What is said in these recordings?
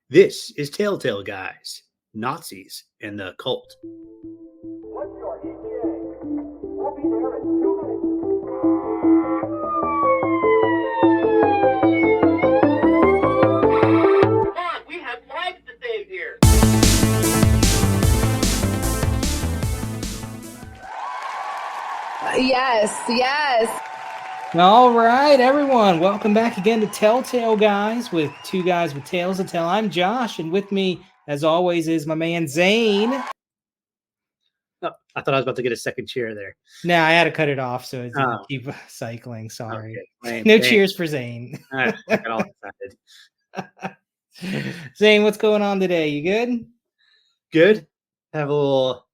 This is Telltale Guys, Nazis, and the Occult. What's your ETA? We'll be there in 2 minutes. Come on, we have lives to save here. Yes. All right, everyone. Welcome back again to Telltale Guys with two guys with tales to tell. I'm Josh, and with me, as always, is my man Zane. Oh, I thought I was about to get a second cheer there. Nah, I had to cut it off so it didn't keep cycling. Sorry. Okay. No cheers for Zane. I got all excited. Zane, what's going on today? You good? Good. Have a little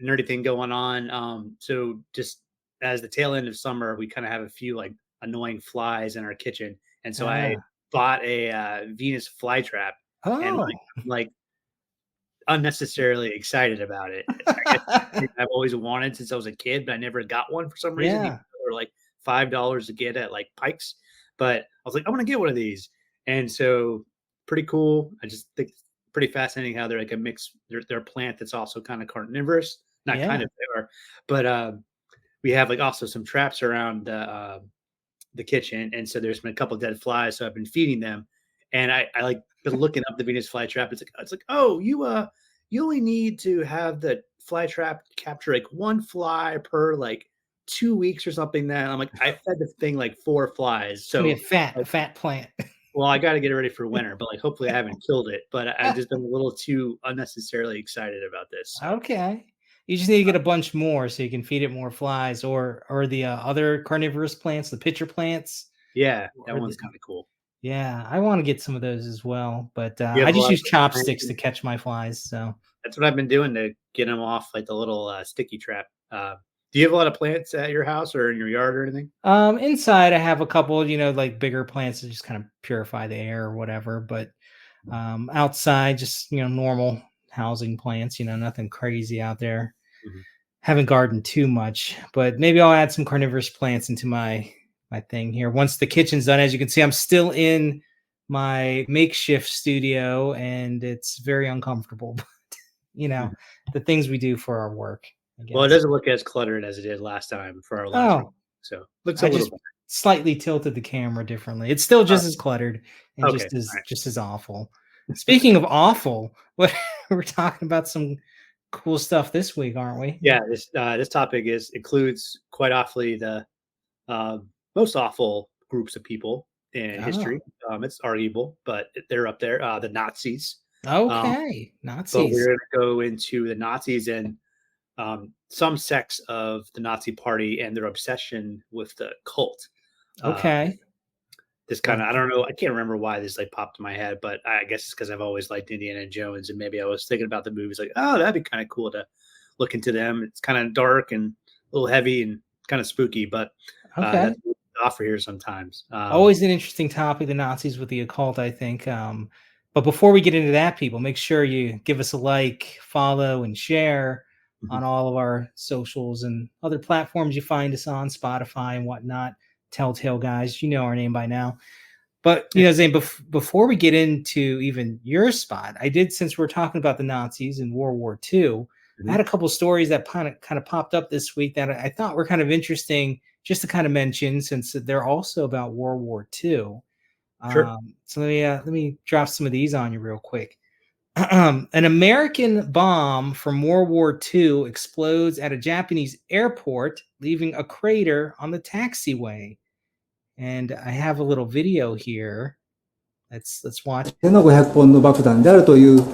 nerdy thing going on. So just as the tail end of summer, we kind of have a few like annoying flies in our kitchen, and so I bought a Venus flytrap, and like unnecessarily excited about it. I've always wanted since I was a kid, but I never got one for some reason. They were like $5 to get at like Pikes, but I was like, I want to get one of these, and so pretty cool. I just think it's pretty fascinating how they're like a mix. They're a plant that's also kind of carnivorous, not kind of, they are, but we have like also some traps around the kitchen, and so there's been a couple of dead flies, so I've been feeding them, and I like been looking up the Venus flytrap. It's like, oh, you only need to have the flytrap capture like one fly per like 2 weeks or something. That I'm like, I fed the thing like 4 flies, so a fat plant. Well, I got to get it ready for winter, but like hopefully I haven't killed it. But I've just been a little too unnecessarily excited about this. Okay. You just need to get a bunch more so you can feed it more flies, or the other carnivorous plants, the pitcher plants. Yeah, that one's kind of cool. Yeah, I want to get some of those as well, but I just use chopsticks to catch my flies. So that's what I've been doing to get them off like the little sticky trap. Do you have a lot of plants at your house or in your yard or anything? Inside I have a couple, like bigger plants that just kind of purify the air or whatever, but outside just, normal housing plants, nothing crazy out there. Mm-hmm. Haven't gardened too much, but maybe I'll add some carnivorous plants into my thing here once the kitchen's done. As you can see, I'm still in my makeshift studio and it's very uncomfortable, but the things we do for our work. Well, it doesn't look as cluttered as it did last time for our last week, so looks a little better. Slightly tilted the camera differently. It's still just as cluttered and just as awful. Speaking of awful, we're talking about some cool stuff this week, aren't we? Yeah, this topic includes quite awfully the most awful groups of people in history. It's arguable, but they're up there. The Nazis. Okay, Nazis. But we're going to go into the Nazis and some sects of the Nazi Party and their obsession with the cult. Okay. This kind of, I don't know, I can't remember why this like popped in my head, but I guess it's because I've always liked Indiana Jones, and maybe I was thinking about the movies like, oh, that'd be kind of cool to look into them. It's kind of dark and a little heavy and kind of spooky, but that's what we offer here sometimes. Always an interesting topic, the Nazis with the occult, I think. But before we get into that, people, make sure you give us a like, follow, and share on all of our socials and other platforms you find us on, Spotify and whatnot. Telltale Guys, you know our name by now. But Zane, before we get into even your spot, I did, since we're talking about the Nazis in World War II, I had a couple stories that kind of popped up this week that I thought were kind of interesting just to kind of mention, since they're also about World War II. Sure. So let me drop some of these on you real quick. An American bomb from World War II explodes at a Japanese airport, leaving a crater on the taxiway. And I have a little video here. Let's watch. 1500本の爆弾であるという報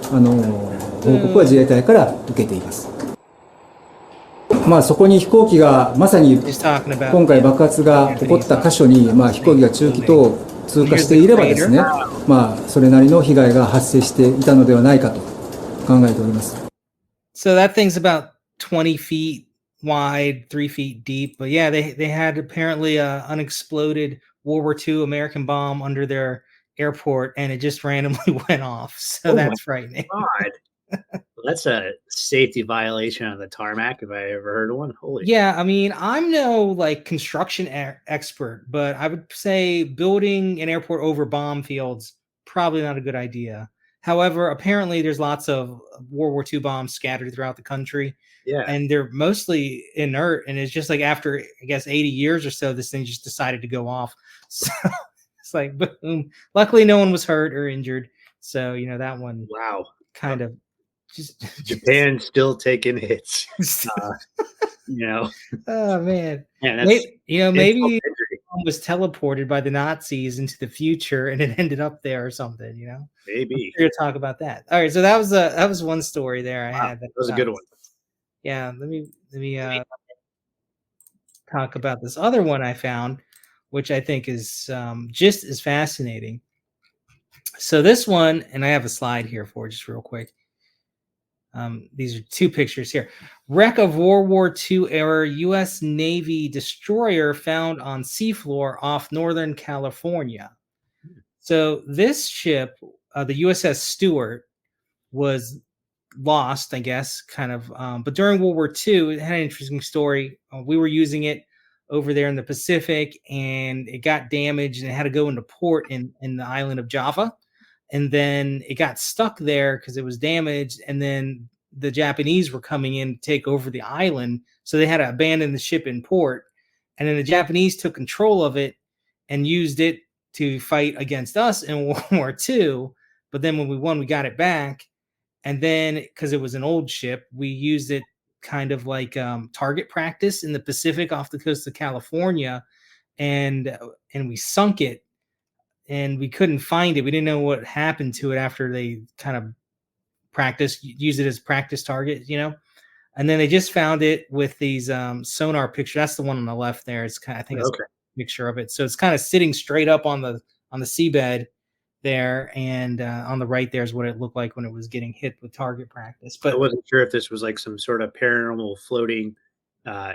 告は自衛隊から受けています。まあそこに飛行機がまさに今回爆発が起こった箇所に飛行機が中期と通過していればですね、それなりの被害が発生していたのではないかと考えております。So that thing's about 20 feet wide, 3 feet deep. But yeah, they had apparently an unexploded World War II American bomb under their airport, and it just randomly went off. So that's frightening. God. That's a safety violation on the tarmac if I ever heard of one. Holy I mean, I'm no like construction expert, but I would say building an airport over bomb fields probably not a good idea. However, apparently there's lots of World War II bombs scattered throughout the country, Yeah. and they're mostly inert. And it's just like after, I guess, 80 years or so, this thing just decided to go off. So it's like boom. Luckily, no one was hurt or injured. So that one Wow. kind of just, Japan still taking hits. just You know, oh man. man, that's Maybe, maybe insult to injury. was teleported by the Nazis into the future and it ended up there or something. I'm Maybe. sure to talk about that. All right, so that was one story there I Wow, had. that was a good one. Yeah, let me talk about this other one I found, which I think is just as fascinating. So this one, and I have a slide here for just real quick. These are two pictures here. Wreck of World War II era U.S. Navy destroyer found on seafloor off Northern California. So this ship, the USS Stewart, was lost, I guess, kind of. But during World War II, it had an interesting story. We were using it over there in the Pacific, and it got damaged, and it had to go into port in the island of Java. And then it got stuck there because it was damaged. And then the Japanese were coming in to take over the island, so they had to abandon the ship in port. And then the Japanese took control of it and used it to fight against us in World War II. But then when we won, we got it back. And then because it was an old ship, we used it kind of like target practice in the Pacific off the coast of California, and we sunk it, and we couldn't find it. We didn't know what happened to it after they kind of used it as practice target, And then they just found it with these sonar picture. That's the one on the left there. It's kind of, I think it's Okay. a picture of it. So it's kind of sitting straight up on the seabed there, and on the right there's what it looked like when it was getting hit with target practice. I But wasn't sure if this was like some sort of paranormal floating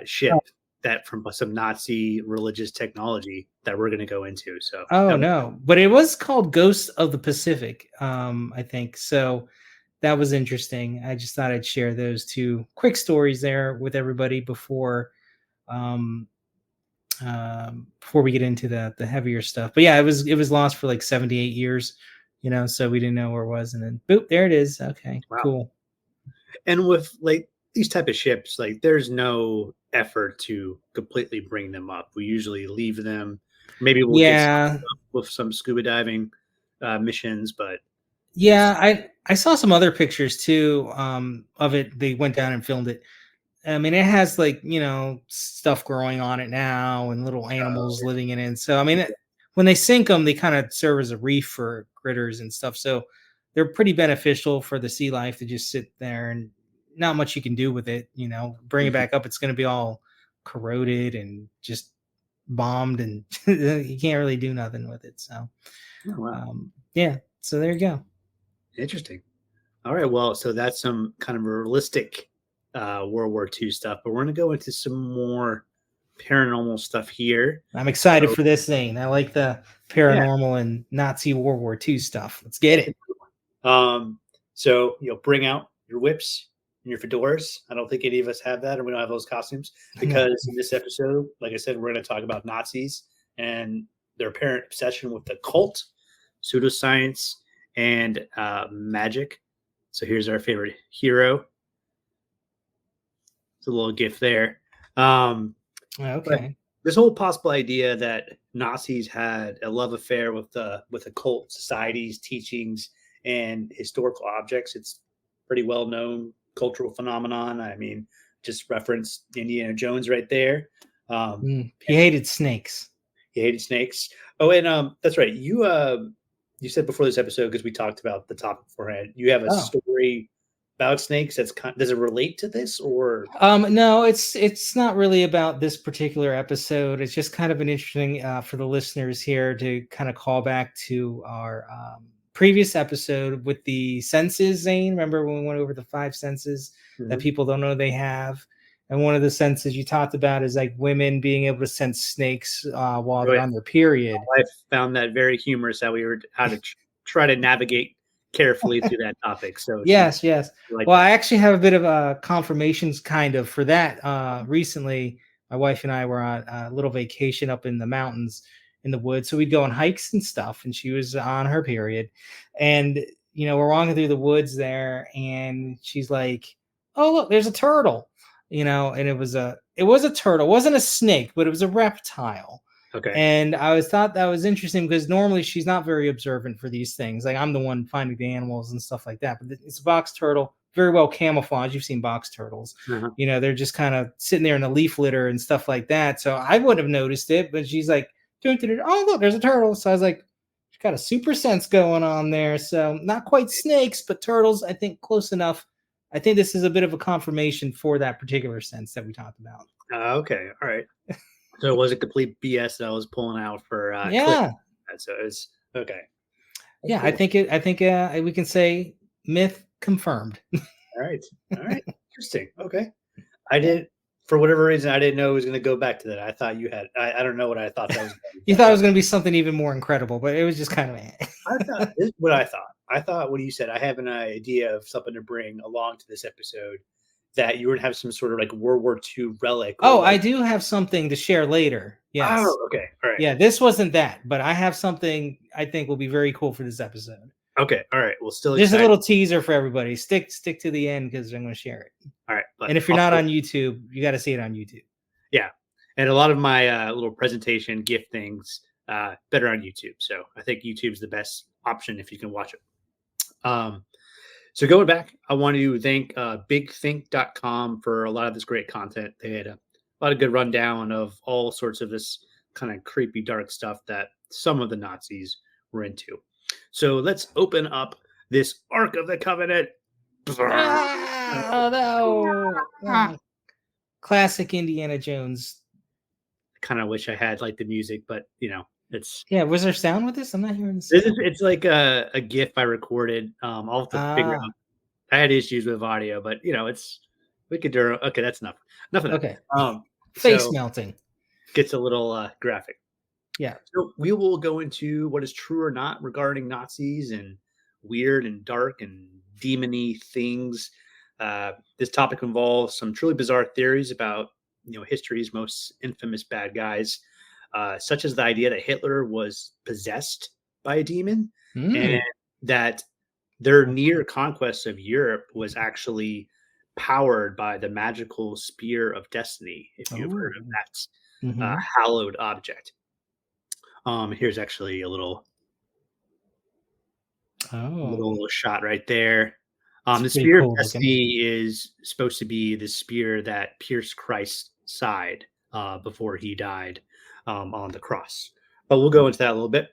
ship that from some Nazi religious technology that we're going to go into. So no, but it was called Ghosts of the Pacific, I think. So that was interesting. I just thought I'd share those two quick stories there with everybody before we get into the heavier stuff. But yeah, it was lost for like 78 years, so we didn't know where it was, and then boop, there it is. Okay, wow. Cool. And with like these type of ships, like there's no effort to completely bring them up. We usually leave them. Maybe we'll get some with some scuba diving missions, but yeah, I saw some other pictures too of it. They went down and filmed it. I mean, it has like, stuff growing on it now and little animals living in it. So, I mean, when they sink them, they kind of serve as a reef for critters and stuff. So they're pretty beneficial for the sea life to just sit there, and not much you can do with it. Bring it back up, it's going to be all corroded and just bombed, and you can't really do nothing with it. So, yeah. So there you go. Interesting. All right. Well, so that's some kind of realistic World War II stuff, but we're going to go into some more paranormal stuff here. I'm excited for this thing. I like the paranormal and Nazi World War II stuff. Let's get it. So bring out your whips and your fedoras. I don't think any of us have that, or we don't have those costumes, because in this episode, like I said, we're going to talk about Nazis and their apparent obsession with the occult, pseudoscience, and magic. So here's our favorite hero. It's a little gift there. Okay. This whole possible idea that Nazis had a love affair with occult societies, teachings, and historical objects. It's pretty well known cultural phenomenon. I mean, just reference Indiana Jones right there. He hated snakes. He hated snakes. Oh, and that's right. You said before this episode, because we talked about the topic beforehand, you have a story about snakes. Does it relate to this, or no, it's not really about this particular episode. It's just kind of an interesting for the listeners here to kind of call back to our previous episode with the senses. Zane, remember when we went over the 5 senses that people don't know they have? And one of the senses you talked about is like women being able to sense snakes while they're on their period. I found that very humorous how we were how to try to navigate carefully through that topic. So yes. Well, I actually have a bit of a confirmations kind of for that. Recently, my wife and I were on a little vacation up in the mountains in the woods. So we'd go on hikes and stuff, and she was on her period. And, we're walking through the woods there, and she's like, "Oh, look, there's a turtle," and it was a turtle. It wasn't a snake, but it was a reptile. Okay. And I thought that was interesting because normally she's not very observant for these things. Like, I'm the one finding the animals and stuff like that. But it's a box turtle, very well camouflaged. You've seen box turtles. Uh-huh. They're just kind of sitting there in a leaf litter and stuff like that. So I wouldn't have noticed it. But she's like, "Oh, look, there's a turtle." So I was like, she's got a super sense going on there. So not quite snakes, but turtles, I think close enough. I think this is a bit of a confirmation for that particular sense that we talked about. Okay. All right. So it wasn't complete BS that I was pulling out for Yeah. So it's okay. Yeah, Cool. I think we can say myth confirmed. All right. All right. Interesting. Okay. I did, for whatever reason, I didn't know it was going to go back to that. I thought you had. I don't know what I thought that was. You thought it was going to be something even more incredible, but it was just kind of. I thought this is what I thought. I thought when you said I have an idea of something to bring along to this episode, that you were going to have some sort of like World War II relic. Oh, I do have something to share later. Yes. Oh, okay. All right. Yeah, this wasn't that, but I have something I think will be very cool for this episode. Okay. All right. Well, still just excited. a little teaser for everybody. Stick to the end because I'm going to share it. All right. And if you're not on YouTube, you got to see it on YouTube. Yeah. And a lot of my little presentation gift things better on YouTube. So I think YouTube's the best option if you can watch it. So going back, I want to thank bigthink.com for a lot of this great content. They had a lot of good rundown of all sorts of this kind of creepy, dark stuff that some of the Nazis were into. So let's open up this Ark of the Covenant. Oh, no. Classic Indiana Jones. I kind of wish I had like the music, but it's. Yeah, was there sound with this? I'm not hearing this. It's like a GIF I recorded. I'll have to figure out. I had issues with audio, but we could do. Okay, that's enough. Enough of that. Okay. Face melting. Gets a little graphic. Yeah. So we will go into what is true or not regarding Nazis and weird and dark and demony things. This topic involves some truly bizarre theories about history's most infamous bad guys, such as the idea that Hitler was possessed by a demon and that their near conquest of Europe was actually powered by the magical spear of destiny, if you've heard of that hallowed object. Here's actually a little shot right there. The spear of destiny is supposed to be the spear that pierced Christ's side before he died on the cross. But we'll go into that a little bit.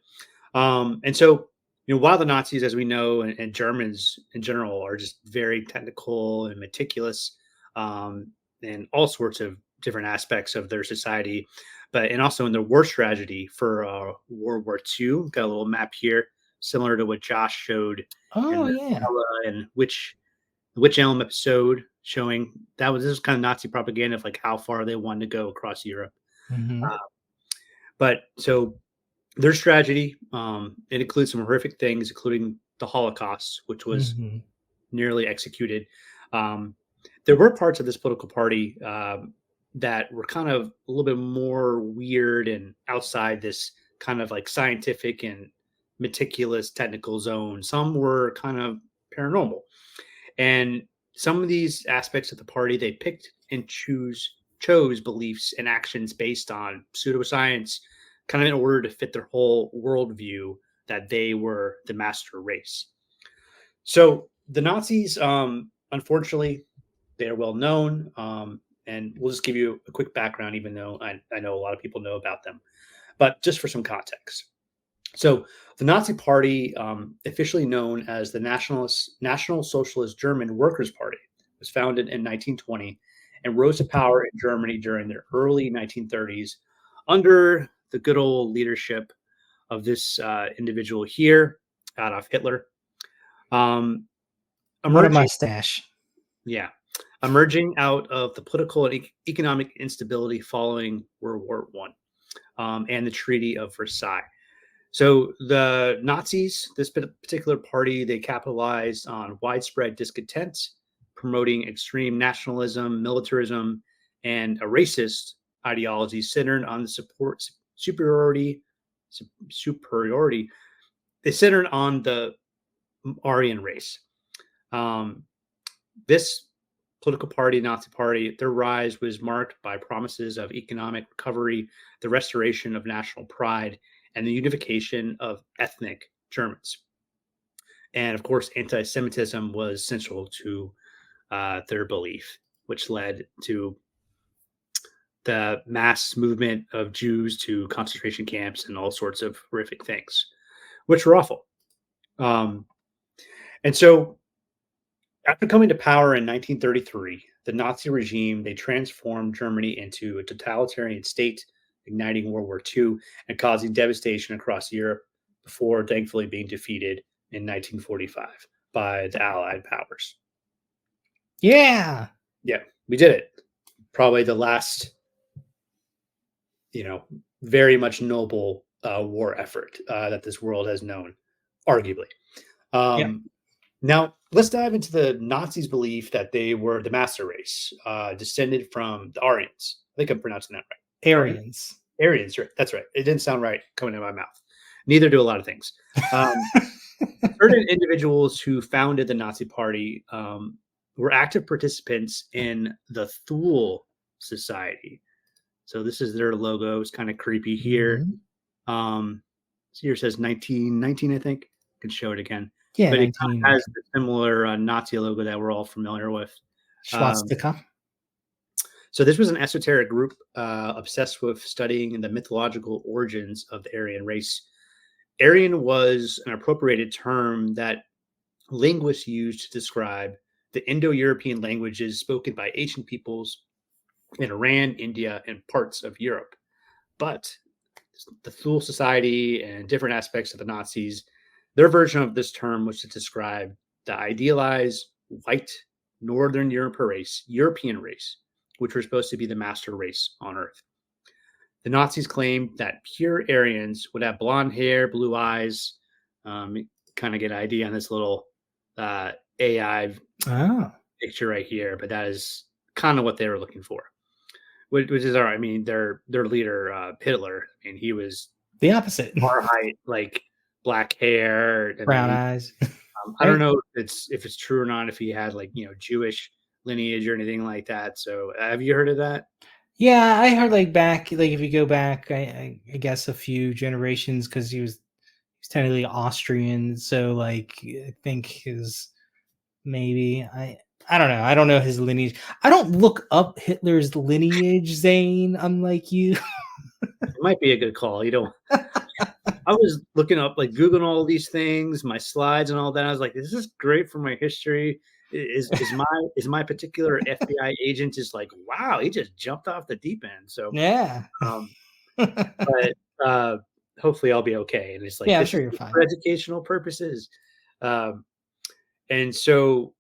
And so, while the Nazis, as we know, and Germans in general are just very technical and meticulous in all sorts of different aspects of their society, and also in their war strategy for World War II. Got a little map here, similar to what Josh showed. Oh, yeah. And which Elm episode showing this is kind of Nazi propaganda of like how far they wanted to go across Europe. But so their strategy, it includes some horrific things, including the Holocaust, which was nearly executed. There were parts of this political party that were kind of a little bit more weird and outside this kind of like scientific and meticulous technical zone. Some were kind of paranormal. And some of these aspects of the party, they picked and chose beliefs and actions based on pseudoscience, kind of in order to fit their whole worldview that they were the master race. So the Nazis, unfortunately, they are well known. And we'll just give you a quick background, even though I know a lot of people know about them. But just for some context. So the Nazi Party, officially known as the National Socialist German Workers' Party, was founded in 1920 and rose to power in Germany during the early 1930s under the good old leadership of this individual here, Adolf Hitler. What a mustache. Yeah. Emerging out of the political and economic instability following World War I and the Treaty of Versailles. So the Nazis, this particular party, they capitalized on widespread discontent, promoting extreme nationalism, militarism, and a racist ideology centered on the superiority. They centered on the Aryan race. This political party, Nazi party, their rise was marked by promises of economic recovery, the restoration of national pride, and the unification of ethnic Germans. And of course, anti Semitism was central to their belief, which led to the mass movement of Jews to concentration camps and all sorts of horrific things, which were awful. And so, after coming to power in 1933, the Nazi regime they transformed Germany into a totalitarian state, igniting World War II and causing devastation across Europe before thankfully being defeated in 1945 by the Allied powers. Yeah. Yeah, we did it. Probably the last, very much noble war effort that this world has known, arguably. Yep. Now, let's dive into the Nazis' belief that they were the master race, descended from the Aryans. I think I'm pronouncing that right. Aryans. Aryans, right? That's right. It didn't sound right coming out of my mouth. Neither do a lot of things. Certain individuals who founded the Nazi Party were active participants in the Thule Society. So this is their logo. It's kind of creepy here. Mhm. Here it says 1919, I think. I can show it again. Yeah, But it 19 has the similar Nazi logo that we're all familiar with. swastika. So this was an esoteric group obsessed with studying the mythological origins of the Aryan race. Aryan was an appropriated term that linguists used to describe the Indo-European languages spoken by ancient peoples in Iran, India, and parts of Europe. But the Thule Society and different aspects of the Nazis, their version of this term was to describe the idealized white Northern European race, which were supposed to be the master race on Earth. The Nazis claimed that pure Aryans would have blonde hair, blue eyes. Kind of get an idea on this little AI picture right here, but that is kind of what they were looking for. Which is all right. I mean, their leader, Hitler, and he was the opposite. Our height, like black hair, and brown eyes. I don't know if it's true or not. If he had Jewish lineage or anything like that. So, have you heard of that? Yeah, I heard back if you go back, I guess a few generations because he's technically Austrian. So I think his maybe I don't know. I don't know his lineage. I don't look up Hitler's lineage, Zane, unlike you. It might be a good call. I was looking up, Googling all these things, my slides and all that. I was like, this is great for my history. Is my particular FBI agent just wow, he just jumped off the deep end. So yeah. But hopefully I'll be okay. And it's I'm sure you're fine for educational purposes. And so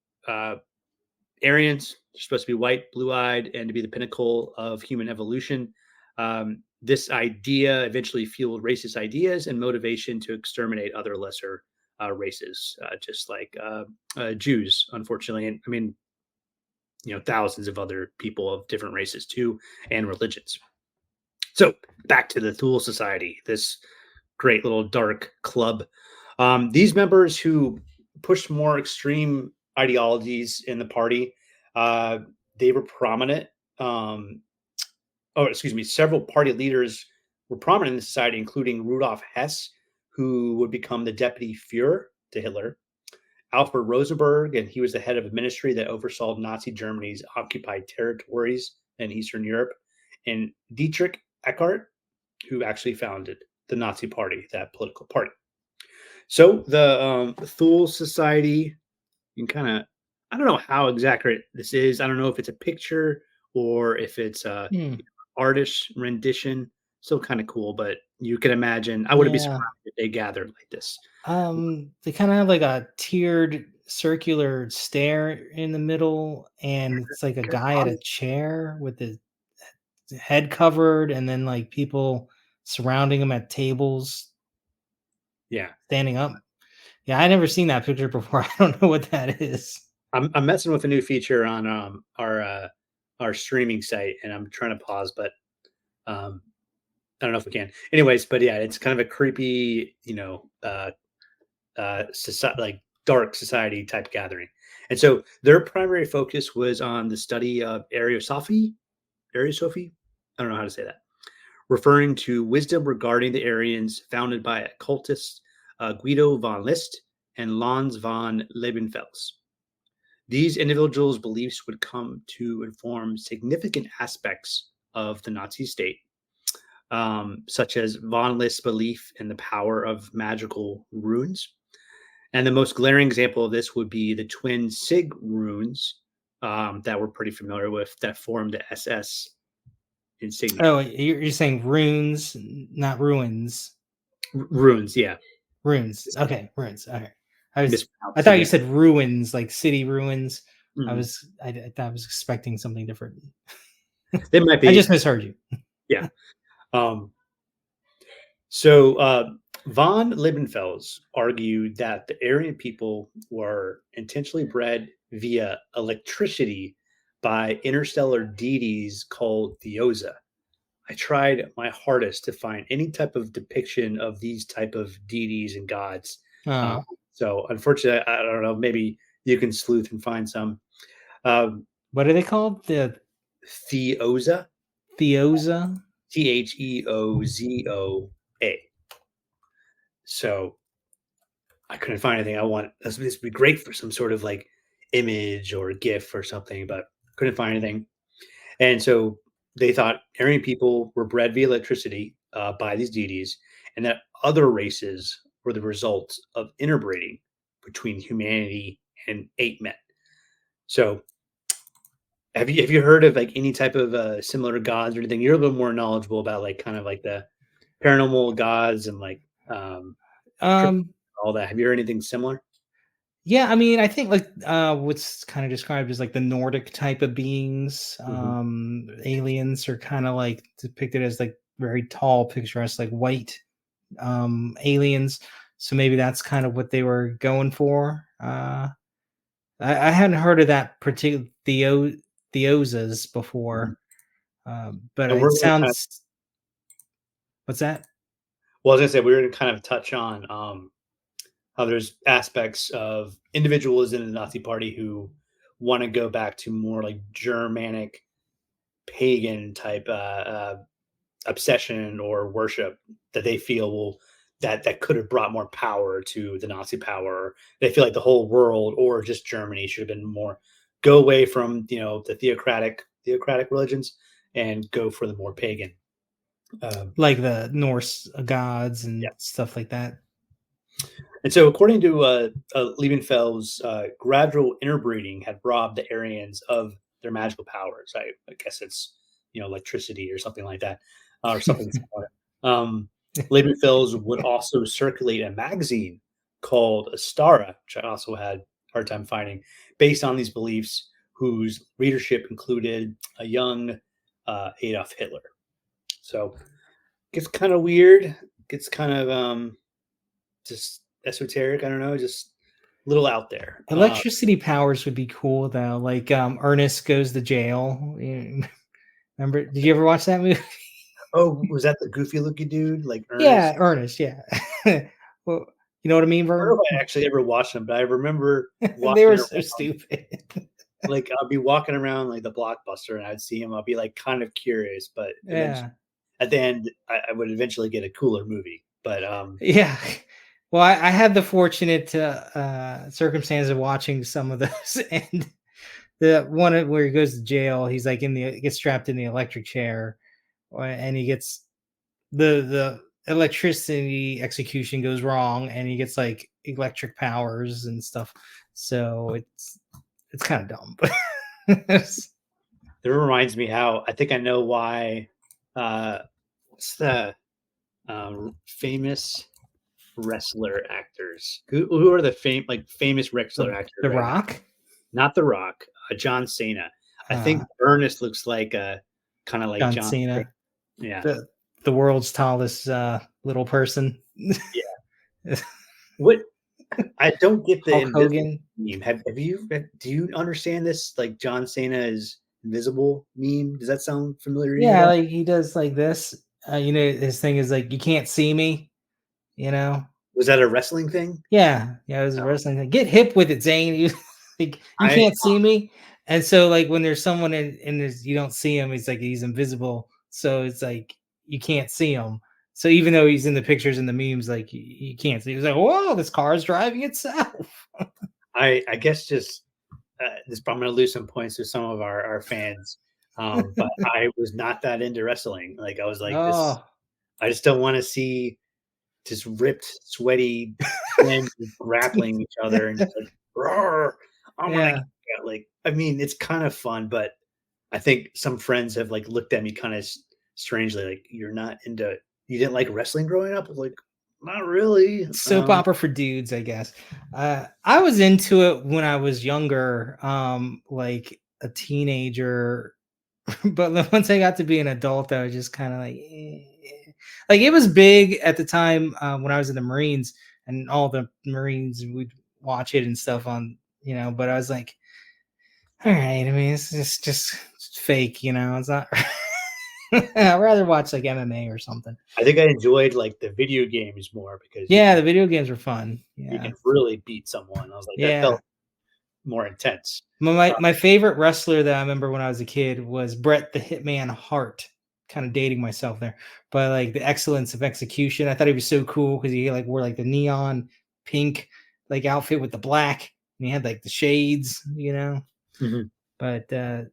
Aryans are supposed to be white, blue-eyed, and to be the pinnacle of human evolution. This idea eventually fueled racist ideas and motivation to exterminate other lesser races, just like Jews, unfortunately. And I mean, thousands of other people of different races too, and religions. So back to the Thule Society, this great little dark club. These members who pushed more extreme ideologies in the party, they were prominent. Several party leaders were prominent in the society, including Rudolf Hess, who would become the deputy Führer to Hitler, Alfred Rosenberg, and he was the head of a ministry that oversaw Nazi Germany's occupied territories in Eastern Europe, and Dietrich Eckart, who actually founded the Nazi Party, that political party. So the Thule Society, you can kind of, I don't know how accurate this is. I don't know if it's a picture or if it's artist rendition. Still kind of cool, but you can imagine I wouldn't be surprised if they gathered like this. They kind of have a tiered circular stair in the middle, and it's a guy at a chair with his head covered, and then people surrounding him at tables. Yeah, standing up. Yeah, I never seen that picture before. I don't know what that is. I'm messing with a new feature on our streaming site, and I'm trying to pause, but I don't know if we can. Anyways, but yeah, it's kind of a creepy, society, dark society type gathering. And so their primary focus was on the study of Ariosophy. Ariosophy? I don't know how to say that. Referring to wisdom regarding the Aryans founded by occultists Guido von List and Lons von Lebenfels. These individuals' beliefs would come to inform significant aspects of the Nazi state, such as von List's belief in the power of magical runes. And the most glaring example of this would be the twin Sig runes that we're pretty familiar with that formed the SS insignia. Oh, you're saying runes, not ruins. Runes, yeah. Runes. Okay, runes. Okay. I Mispronounced thought you again. said ruins, like city ruins. I Mhm. thought I was expecting something different. It might be. I just misheard you. Yeah. So von Liebenfels argued that the Aryan people were intentionally bred via electricity by interstellar deities called Theosa. I tried my hardest to find any type of depiction of these type of deities and gods. Uh, So unfortunately, I don't know. Maybe you can sleuth and find some. what are they called? The Theosa, Theosa? Theozoa. So I couldn't find anything. This would be great for some sort of like image or GIF or something, but couldn't find anything. And so they thought Aryan people were bred via electricity by these deities, and that other races were the result of interbreeding between humanity and ape men. So have you heard of like any type of similar gods or anything? You're a little more knowledgeable about like kind of like the paranormal gods and like all that. Have you heard anything similar? Yeah, I mean, I think like what's kind of described as like the Nordic type of beings. Mhm. Aliens are kind of like depicted as like very tall, picturesque, like white aliens. So maybe that's kind of what they were going for. I hadn't heard of that particular Theosas Mhm. before, but And it we're gonna kind of sounds. What's that? well, I was gonna say we were gonna kind of touch on how there's aspects of individuals in the Nazi Party who want to go back to more like Germanic pagan type obsession or worship that they feel will that could have brought more power to the Nazi power. They feel like the whole world or just Germany should have been more go away from the theocratic religions and go for the more pagan. Like the Norse gods and Yeah. stuff like that. And so, according to Liebenfeld's, gradual interbreeding had robbed the Aryans of their magical powers. I guess it's electricity or something like that, or something similar. Liebenfels would also circulate a magazine called Astara, which I also had a hard time finding, based on these beliefs, whose readership included a young Adolf Hitler. So, gets kind of weird. Gets kind of just esoteric. I don't know, just a little out there. Electricity powers would be cool though. Like Ernest Goes to Jail. Remember? Did you ever watch that movie? Oh, was that the goofy looking dude, like Yeah, Ernest? Ernest. Yeah. Well, you know what I mean, I don't know Vern? if I actually ever watched them, but I remember They walking were around. so stupid. Like I'll be walking around like the Blockbuster, and I'd see him. I'll be like kind of curious, but eventually, Yeah. at the end, I would eventually get a cooler movie. But Yeah. Well, I had the fortunate circumstance of watching some of those, and the one where he goes to jail, he's like gets strapped in the electric chair, and he gets the electricity execution goes wrong, and he gets like electric powers and stuff. So it's kind of dumb, but it reminds me how I think I know why. What's the famous wrestler actors? Who are the famous wrestler actors the right now? Rock. Not The Rock, John Cena. I think Ernest looks like kind of like John John Cena. Cena, Yeah. the world's tallest little person. Yeah. What I don't get the Hulk invisible Hogan. meme. Do you understand this? Like John Cena is invisible meme. Does that sound familiar to you at Yeah, all? like he does like this. His thing is like you can't see me. You know, Was that a wrestling thing? Yeah, it was a No. wrestling thing. Get hip with it, Zane. You like you I can't see me, and so like when there's someone and there's you don't see him, it's like he's invisible. So it's like you can't see him. So even though he's in the pictures and the memes, like you can't see. He's like, whoa, this car is driving itself. I guess just this. I'm going to lose some points with some of our fans, but I was not that into wrestling. Like I was like this. Oh, I just don't want to see just ripped, sweaty men grappling each other and just like, roar, I'm gonna yeah. get you." Like, I mean, it's kind of fun, but I think some friends have like looked at me kind of strangely, like, you're not into, you didn't like wrestling growing up? I was like, not really. Soap opera for dudes, I guess. I was into it when I was younger, like a teenager, but then once I got to be an adult, I was just kind of like, like it was big at the time when I was in the Marines, and all the Marines would watch it and stuff on, But I was like, all right, I mean, it's just fake, It's not. I'd rather watch like MMA or something. I think I enjoyed like the video games more because Yeah, the video games were fun. you Yeah, can really beat someone. I was like, that yeah. felt more intense. My favorite wrestler that I remember when I was a kid was Bret the Hitman Hart. Kind of dating myself there, but like the excellence of execution, I thought he was so cool because he like wore like the neon pink like outfit with the black, and he had like the shades. Mhm. But I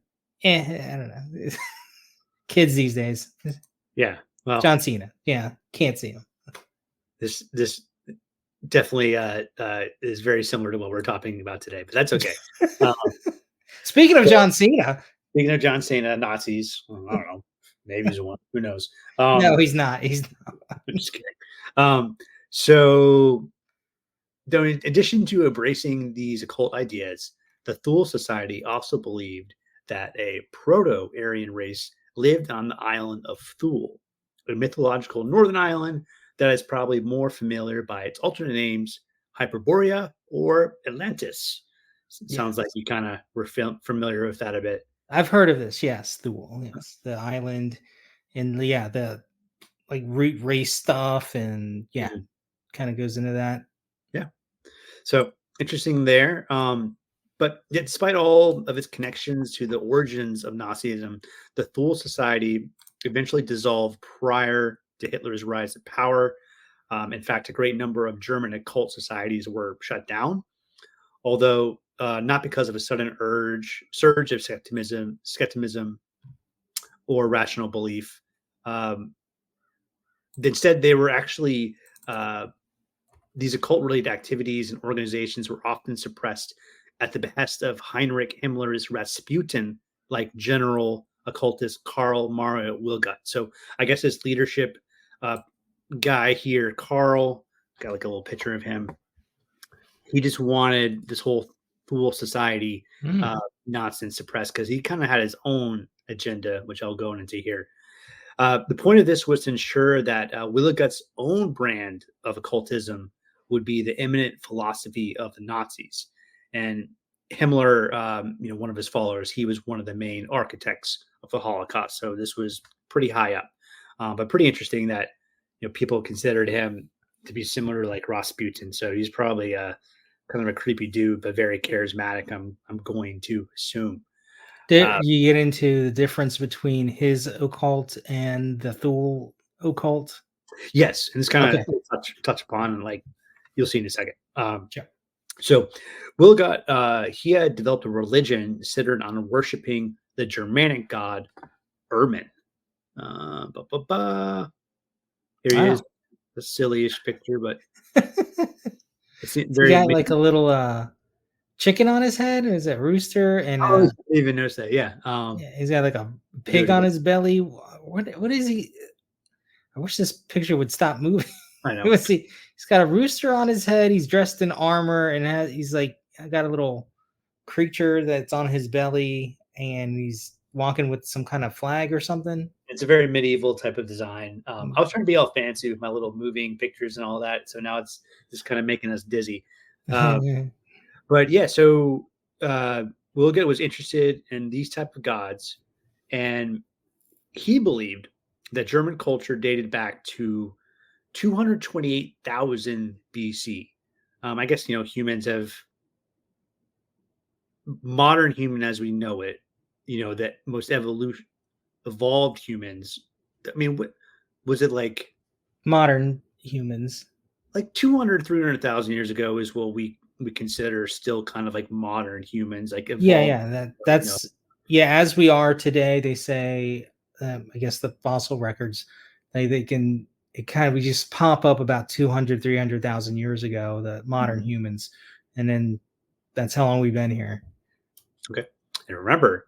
don't know, kids these days. Yeah. Well, John Cena, yeah, can't see him. this definitely is very similar to what we're talking about today, but that's okay. Um, Speaking of so John Cena, speaking of John Cena, Nazis, well, I don't know, maybe he's one. Who knows? no, he's not. He's I'm just kidding. So, though, in addition to embracing these occult ideas, the Thule Society also believed that a Proto-Aryan race lived on the island of Thule, a mythological northern island that is probably more familiar by its alternate names, Hyperborea or Atlantis. Sounds like yes. you kind of were familiar with that a bit. I've heard of this. Yes, Thule. Yes, the island, and yeah, the like root race stuff, and yeah, Mhm. kind of goes into that. Yeah. So interesting there. But yet despite all of its connections to the origins of Nazism, the Thule Society eventually dissolved prior to Hitler's rise to power. In fact, a great number of German occult societies were shut down, although not because of a sudden surge of skepticism or rational belief. Um, Instead, they were actually these occult related activities and organizations were often suppressed at the behest of Heinrich Himmler's Rasputin like general occultist Karl Maria Wilgut. So I guess this leadership uh, guy here, Karl, got like a little picture of him. He just wanted this whole fool society Mm, nonsense suppressed because he kind of had his own agenda, which I'll go into here. The point of this was to ensure that Willigut's own brand of occultism would be the eminent philosophy of the Nazis. And Himmler, one of his followers, he was one of the main architects of the Holocaust. So this was pretty high up, but pretty interesting that people considered him to be similar to like Rasputin. So he's probably kind of a creepy dude, but very charismatic. I'm going to assume. there Uh, you get into the difference between his occult and the Thule occult. yes, and it's kind Okay, of touch upon, and like you'll see in a second. sure. So Wilgot, he had developed a religion centered on worshiping the Germanic god Ermin. Ba, ba, ba. Here he is, Wow. a silly-ish picture, but it's He very. got like a little chicken on his head. Is it rooster? And Oh, I didn't even notice that. Yeah. yeah, he's got like a There pig we on go. his belly. What is he? I wish this picture would stop moving. I know. Let's see. He's got a rooster on his head. He's dressed in armor and he's like got a little creature that's on his belly, and he's walking with some kind of flag or something. It's a very medieval type of design. Mm. I was trying to be all fancy with my little moving pictures and all that, so now it's just kind of making us dizzy. Uh, but yeah, so Wilget was interested in these type of gods, and he believed that German culture dated back to 228,000 BC. I guess, humans have modern human as we know it, that most evolved humans. I mean, what was it Modern humans. like 200, 300,000 years ago is what we consider still kind of like modern humans, like Yeah, evolved, yeah. That you know. that's yeah. As we are today, they say. I guess the fossil records, they can it kind of we just pop up about 200, 300,000 years ago. The modern Mhm. humans, and then that's how long we've been here. Okay. And remember,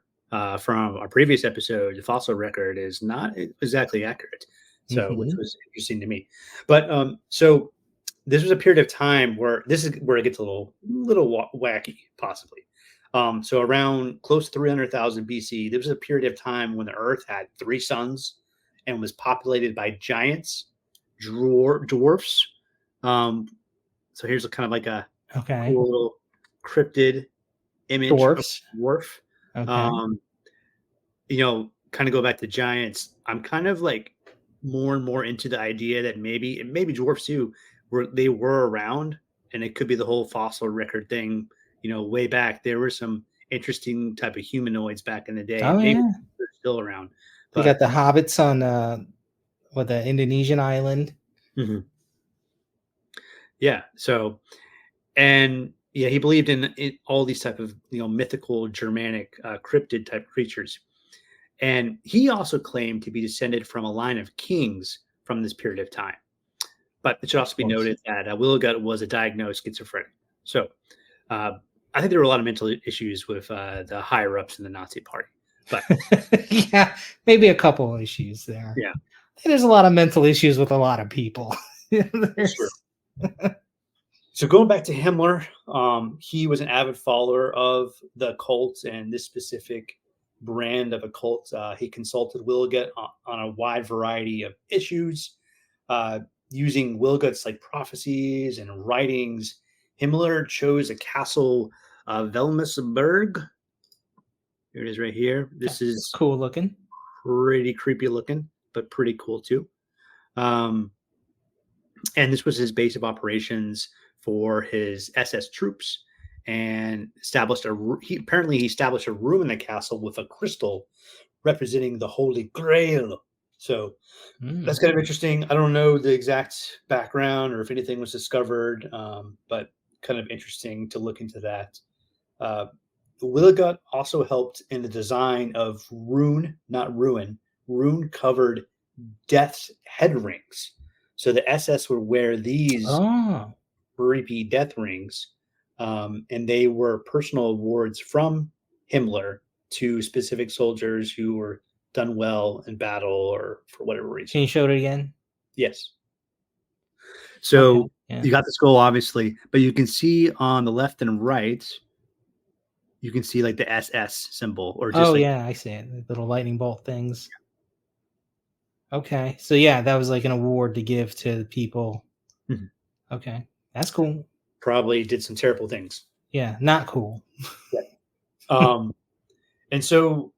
from our previous episode, the fossil record is not exactly accurate. So, which Hmm. was interesting to me. But so this was a period of time where this is where it gets a little wacky, possibly. So around close to 300,000 BC, there was a period of time when the Earth had three suns and was populated by giants, dwarfs. Um, so here's a kind of like a Okay, cool little cryptid image of dwarfs. a dwarf. Okay. Um, kind of go back to giants. I'm kind of like more and more into the idea that maybe dwarfs too were around, and it could be the whole fossil record thing. Way back there were some interesting type of humanoids back in the day, Oh and maybe yeah, they're still around. they got But the hobbits on what the Indonesian island. mhm. Yeah, so and yeah, he believed in all these type of mythical Germanic cryptid type creatures. And he also claimed to be descended from a line of kings from this period of time. But it should also Of be course. noted that Willigut was a diagnosed schizophrenic. So uh, I think there were a lot of mental issues with the higher ups in the Nazi party. But Yeah, maybe a couple of issues there. yeah, There's a lot of mental issues with a lot of people. that's true. There's So going back to Himmler, he was an avid follower of the occult and this specific brand of occult. He consulted Willigut on a wide variety of issues, uh, using Willigut's like prophecies and writings. Himmler chose a castle, Velmusberg. Here it is, right here. This It's is cool looking. pretty creepy looking, but pretty cool too. Um, and this was his base of operations for his SS troops, and he established a room in the castle with a crystal representing the Holy Grail. So Mm. that's kind of interesting. I don't know the exact background or if anything was discovered, but kind of interesting to look into that. Uh, Willigut also helped in the design of not ruin, rune covered death's head rings. So the SS would wear these Oh, creepy death rings, and they were personal awards from Himmler to specific soldiers who were done well in battle or for whatever reason. can you show it again? Yes. Okay. So Yeah. you got the skull, obviously, but you can see on the left and right, you can see like the SS symbol or just Oh like, yeah, I see it. The little lightning bolt things. Okay. So yeah, that was like an award to give to the people. Mhm. Okay. That's cool. Probably did some terrible things. Yeah, not cool. Yeah. Um, and so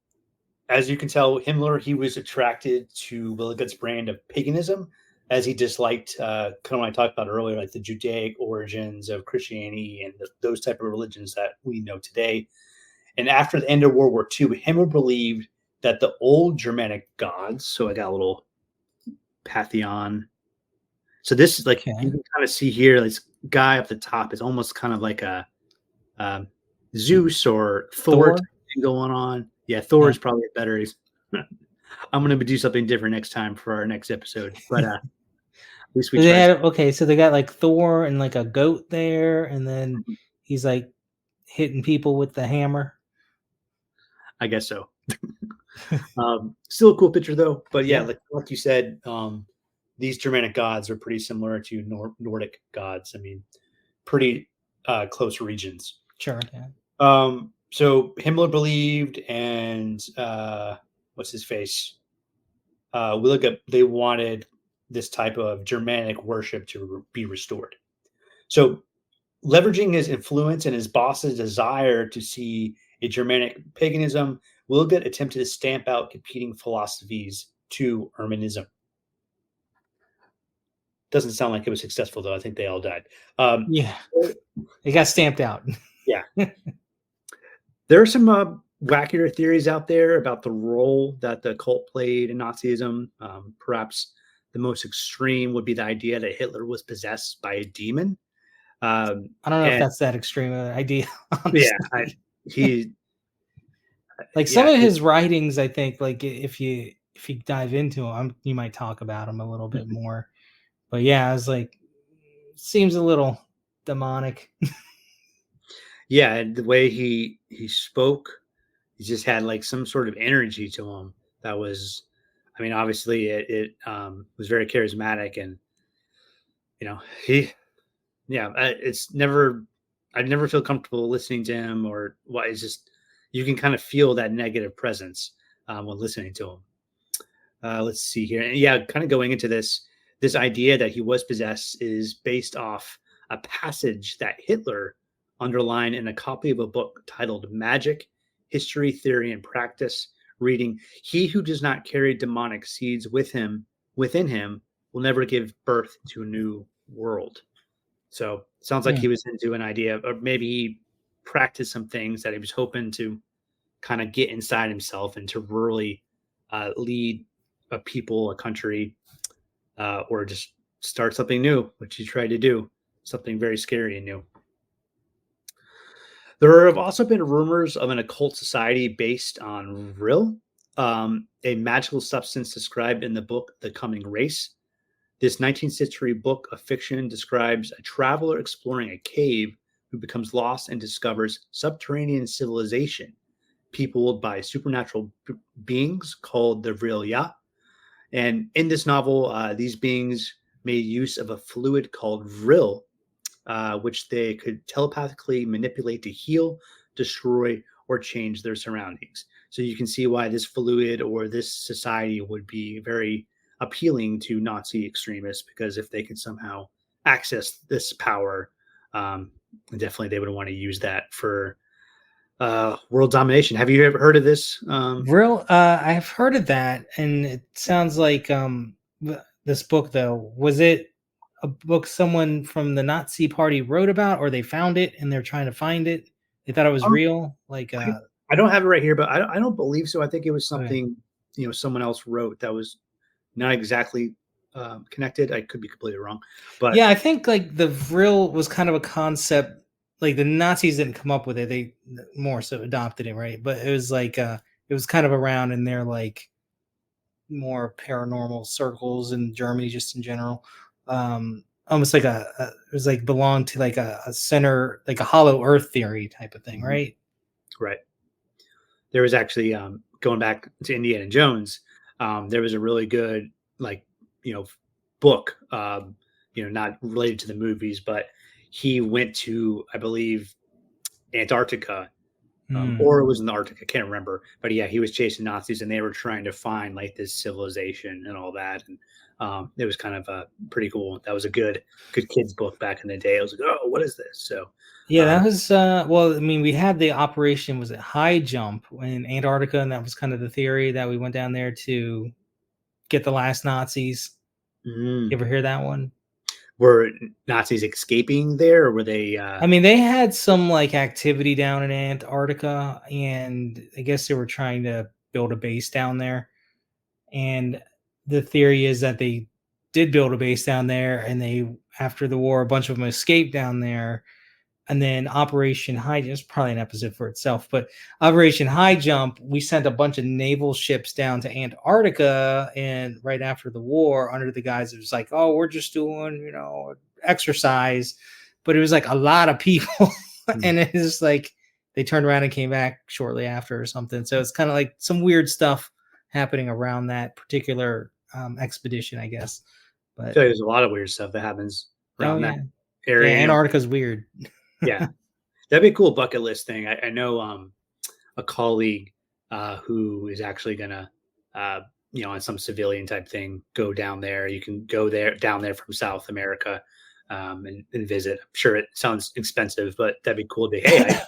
as you can tell, Himmler, he was attracted to Willigut's brand of paganism, as he disliked kind of what I talked about earlier, like the Judaic origins of Christianity and those type of religions that we know today. And after the end of World War II, Himmler believed that the old Germanic gods, so I got a little pantheon. So this is like, you Okay. can kind of see here, this guy up the top is almost kind of like a um, Zeus or Thor type Thor. thing going on. Yeah, Thor Yeah. is probably better. I'm going to do something different next time for our next episode, but at least we They tried. had okay, so they got like Thor and like a goat there, and then he's like hitting people with the hammer. I guess so. Still a cool picture though, but yeah, Yeah, like you said, these Germanic gods are pretty similar to Nordic gods. I mean, pretty close regions. sure. Yeah. So Himmler believed, and what's his face? Willigut, they wanted this type of Germanic worship to be restored. So leveraging his influence and his boss's desire to see a Germanic paganism, Willigut attempted to stamp out competing philosophies to Armanism. doesn't sound like it was successful though. I think they all died. Yeah, it got stamped out. Yeah. There are some wackier theories out there about the role that the cult played in Nazism. Perhaps the most extreme would be the idea that Hitler was possessed by a demon. I don't know if And that's that extreme of an idea, yeah, honestly. he, Like some yeah, of his writings, I think, like if you dive into them, you might talk about him a little bit more. But yeah, I was like, seems a little demonic. yeah, and the way he spoke, he just had like some sort of energy to him that was, I mean, obviously it was very charismatic, and he, yeah, it's never, I never feel comfortable listening to him, or what. It's just you can kind of feel that negative presence when listening to him. Let's see here. And yeah, kind of going into this idea that he was possessed is based off a passage that Hitler underlined in a copy of a book titled Magic, History, Theory, and Practice, reading, "He who does not carry demonic seeds within him will never give birth to a new world." So sounds like Hmm. he was into an idea, or maybe he practiced some things that he was hoping to kind of get inside himself and to really lead a people, a country, or just start something new, which he tried to do, something very scary and new. There have also been rumors of an occult society based on Vril, a magical substance described in the book The Coming Race. This 19th century book of fiction describes a traveler exploring a cave who becomes lost and discovers subterranean civilization peopled by supernatural beings called the Vril. And in this novel, these beings made use of a fluid called Vril, which they could telepathically manipulate to heal, destroy, or change their surroundings. So you can see why this fluid or this society would be very appealing to Nazi extremists, because if they can somehow access this power, definitely they would want to use that for world domination. Have you ever heard of this? I've heard of that, and it sounds like this book though, was it a book someone from the Nazi party wrote about, or they found it and they're trying to find it? They thought it was Um, real, like I don't have it right here, but I don't believe so. I think it was okay. something someone else wrote that was not exactly connected. I could be completely wrong, but Yeah, I think like the Vril was kind of a concept. Like the Nazis didn't come up with it; they more so adopted it, right? But it was like it was kind of around in their like more paranormal circles in Germany, just in general. Almost like it was like belonged to like a center, like a hollow Earth theory type of thing, right? right. There was actually going back to Indiana Jones. There was a really good like book, not related to the movies, but he went to, I believe, Antarctica, Hmm. or it was in the Arctic. I can't remember, but yeah, he was chasing Nazis, and they were trying to find like this civilization and all that, and it was kind of pretty cool. That was a good kids book back in the day. I was like, oh, what is this? So, Yeah, um, that was well, I mean, we had the operation was it high jump in Antarctica, and that was kind of the theory that we went down there to get the last Nazis. mm, You ever hear that one? were Nazis escaping there, or were they? I mean, they had some like activity down in Antarctica, and I guess they were trying to build a base down there. And the theory is that they did build a base down there, and they after the war, a bunch of them escaped down there, and then Operation High Jump is probably an episode for itself, but Operation High Jump, we sent a bunch of naval ships down to Antarctica, and right after the war, under the guise of like, oh, we're just doing, exercise, but it was like a lot of people, Mm. and it's like they turned around and came back shortly after or something. So it's kind of like some weird stuff happening around that particular expedition, I guess. I But feel like there's a lot of weird stuff that happens oh around that yeah, yeah, area. Antarctica's weird. Yeah, that'd be a cool bucket list thing. I know a colleague who is actually gonna, on some civilian type thing, go down there. You can go down there from South America, and visit. I'm sure it sounds expensive, but that'd be cool to be. Hey,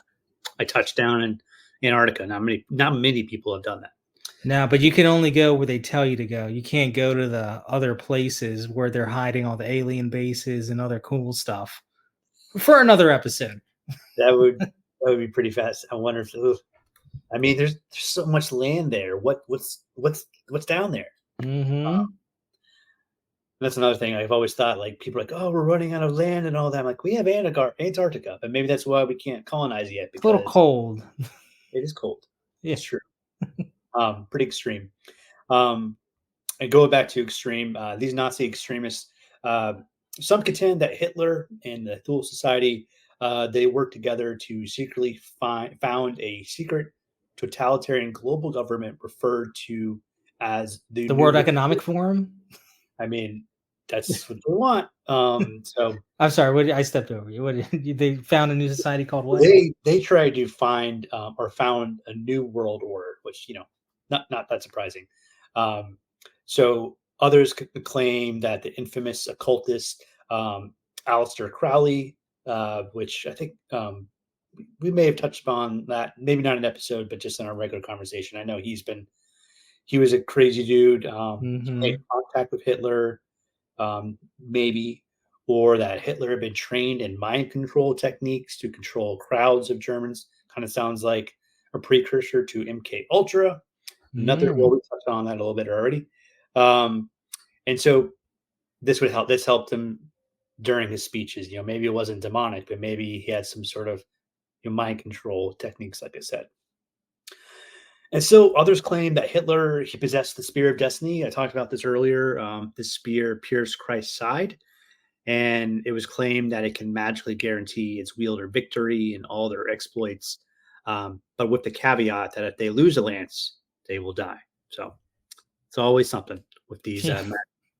I touched down in Antarctica. Not many people have done that. No, but you can only go where they tell you to go. You can't go to the other places where they're hiding all the alien bases and other cool stuff. For another episode. That would that would be pretty fast. I wonder if I mean, there's so much land there. What's down there? Mhm. That's another thing I've always thought. Like people are like, oh, we're running out of land and all that. I'm like, we have Antarctica, but maybe that's why we can't colonize yet It's a little because cold. it is cold. Yeah. It's true. Pretty extreme. Um, and going back to extreme, these Nazi extremists, uh, some contend that Hitler and the Thule Society they worked together to secretly found a secret totalitarian global government referred to as the The New World World. Economic Forum? I mean, that's what they want. So I'm sorry, what did I stepped over you. What did they found a new society called what? they tried to find or found a new world order, which not that surprising. Um, so others could claim that the infamous occultist Aleister Crowley, which I think we may have touched upon that, maybe not an episode, but just in our regular conversation. I know he was a crazy dude. He made Mhm. contact with Hitler, maybe, or that Hitler had been trained in mind control techniques to control crowds of Germans. Kind of sounds like a precursor to MK Ultra. Another, well, Mm. we touched on that a little bit already. Um, and so this would help. This helped him during his speeches. Maybe it wasn't demonic, but maybe he had some sort of mind control techniques, like I said. And so others claim that Hitler he possessed the spear of destiny. I talked about this earlier. This spear pierced Christ's side, and it was claimed that it can magically guarantee its wielder victory in all their exploits, but with the caveat that if they lose a lance, they will die. So it's always something with these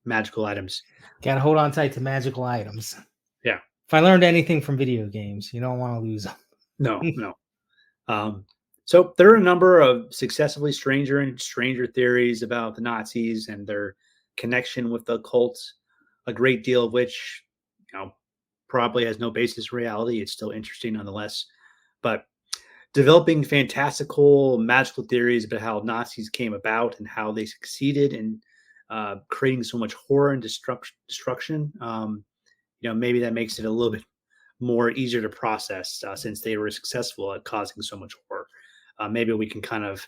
magical items. Gotta hold on tight to magical items. Yeah. If I learned anything from video games, you don't want to lose them. No, no. So there are a number of successively stranger and stranger theories about the Nazis and their connection with the occult, a great deal of which, probably has no basis in reality. It's still interesting nonetheless. But developing fantastical, magical theories about how Nazis came about and how they succeeded in creating so much horror and destruction, maybe that makes it a little bit more easier to process since they were successful at causing so much horror. Maybe we can kind of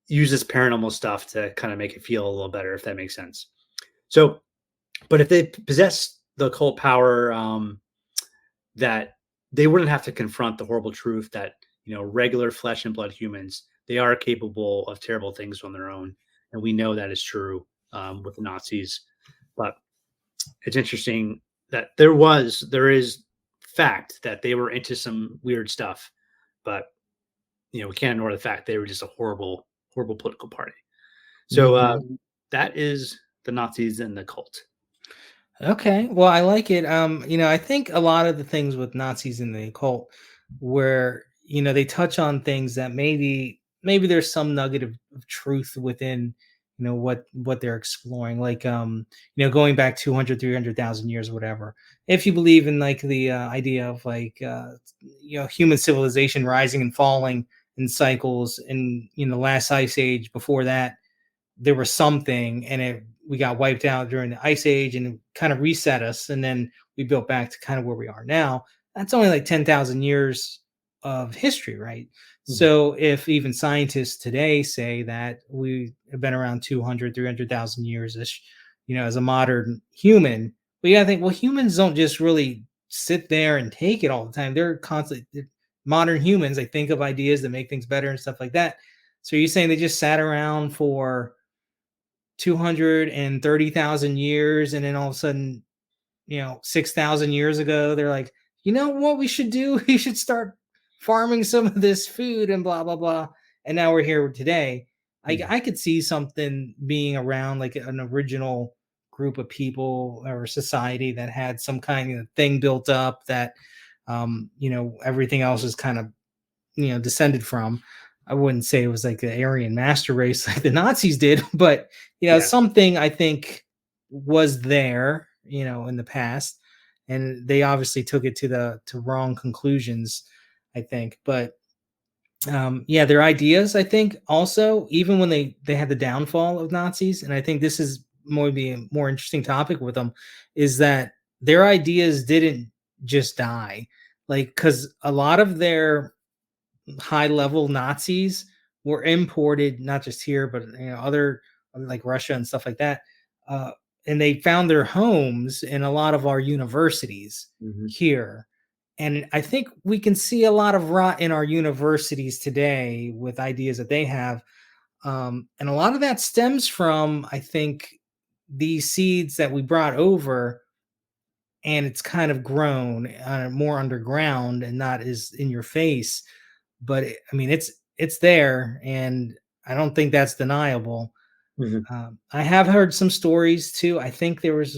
use this paranormal stuff to kind of make it feel a little better, if that makes sense. So, but if they possess the occult power, that they wouldn't have to confront the horrible truth that regular flesh and blood humans, they are capable of terrible things on their own, and we know that is true with the Nazis. But it's interesting that there is fact that they were into some weird stuff, but we can't ignore the fact they were just a horrible, horrible political party. So Mhm. that is the Nazis and the cult. Okay. Well, I like it. I think a lot of the things with Nazis in the occult where, they touch on things that maybe there's some nugget of truth within, what they're exploring. Like going back 200, 300,000 years, whatever. If you believe in like the idea of like human civilization rising and falling in cycles and the last ice age, before that there was something and we got wiped out during the ice age and it kind of reset us and then we built back to kind of where we are now. That's only like 10,000 years of history, right? Mhm. So if even scientists today say that we have been around 200, 300,000 years ish, as a modern human, we got to think, well, humans don't just really sit there and take it all the time. They're modern humans. They think of ideas that make things better and stuff like that. So you're saying they just sat around for 230,000 years and then all of a sudden, 6,000 years ago they're like, you know what we should do? We should start farming some of this food and blah blah blah. And now we're here today. I Mhm. I could see something being around like an original group of people or society that had some kind of thing built up that everything else is kind of descended from. I wouldn't say it was like the Aryan master race like the Nazis did, but Yeah. something I think was there, in the past, and they obviously took it to wrong conclusions, I think. But Yeah, their ideas, I think, also, even when they had the downfall of Nazis, and I think this is more be a more interesting topic with them, is that their ideas didn't just die. Like, because a lot of their high level Nazis were imported, not just here, but other like Russia and stuff like that. Uh, and they found their homes in a lot of our universities Mhm. here. And I think we can see a lot of rot in our universities today with ideas that they have. And a lot of that stems from, I think, these seeds that we brought over, and it's kind of grown more underground and not as in your face. But I mean, it's there, and I don't think that's deniable. Mhm. I have heard some stories too. I think there was,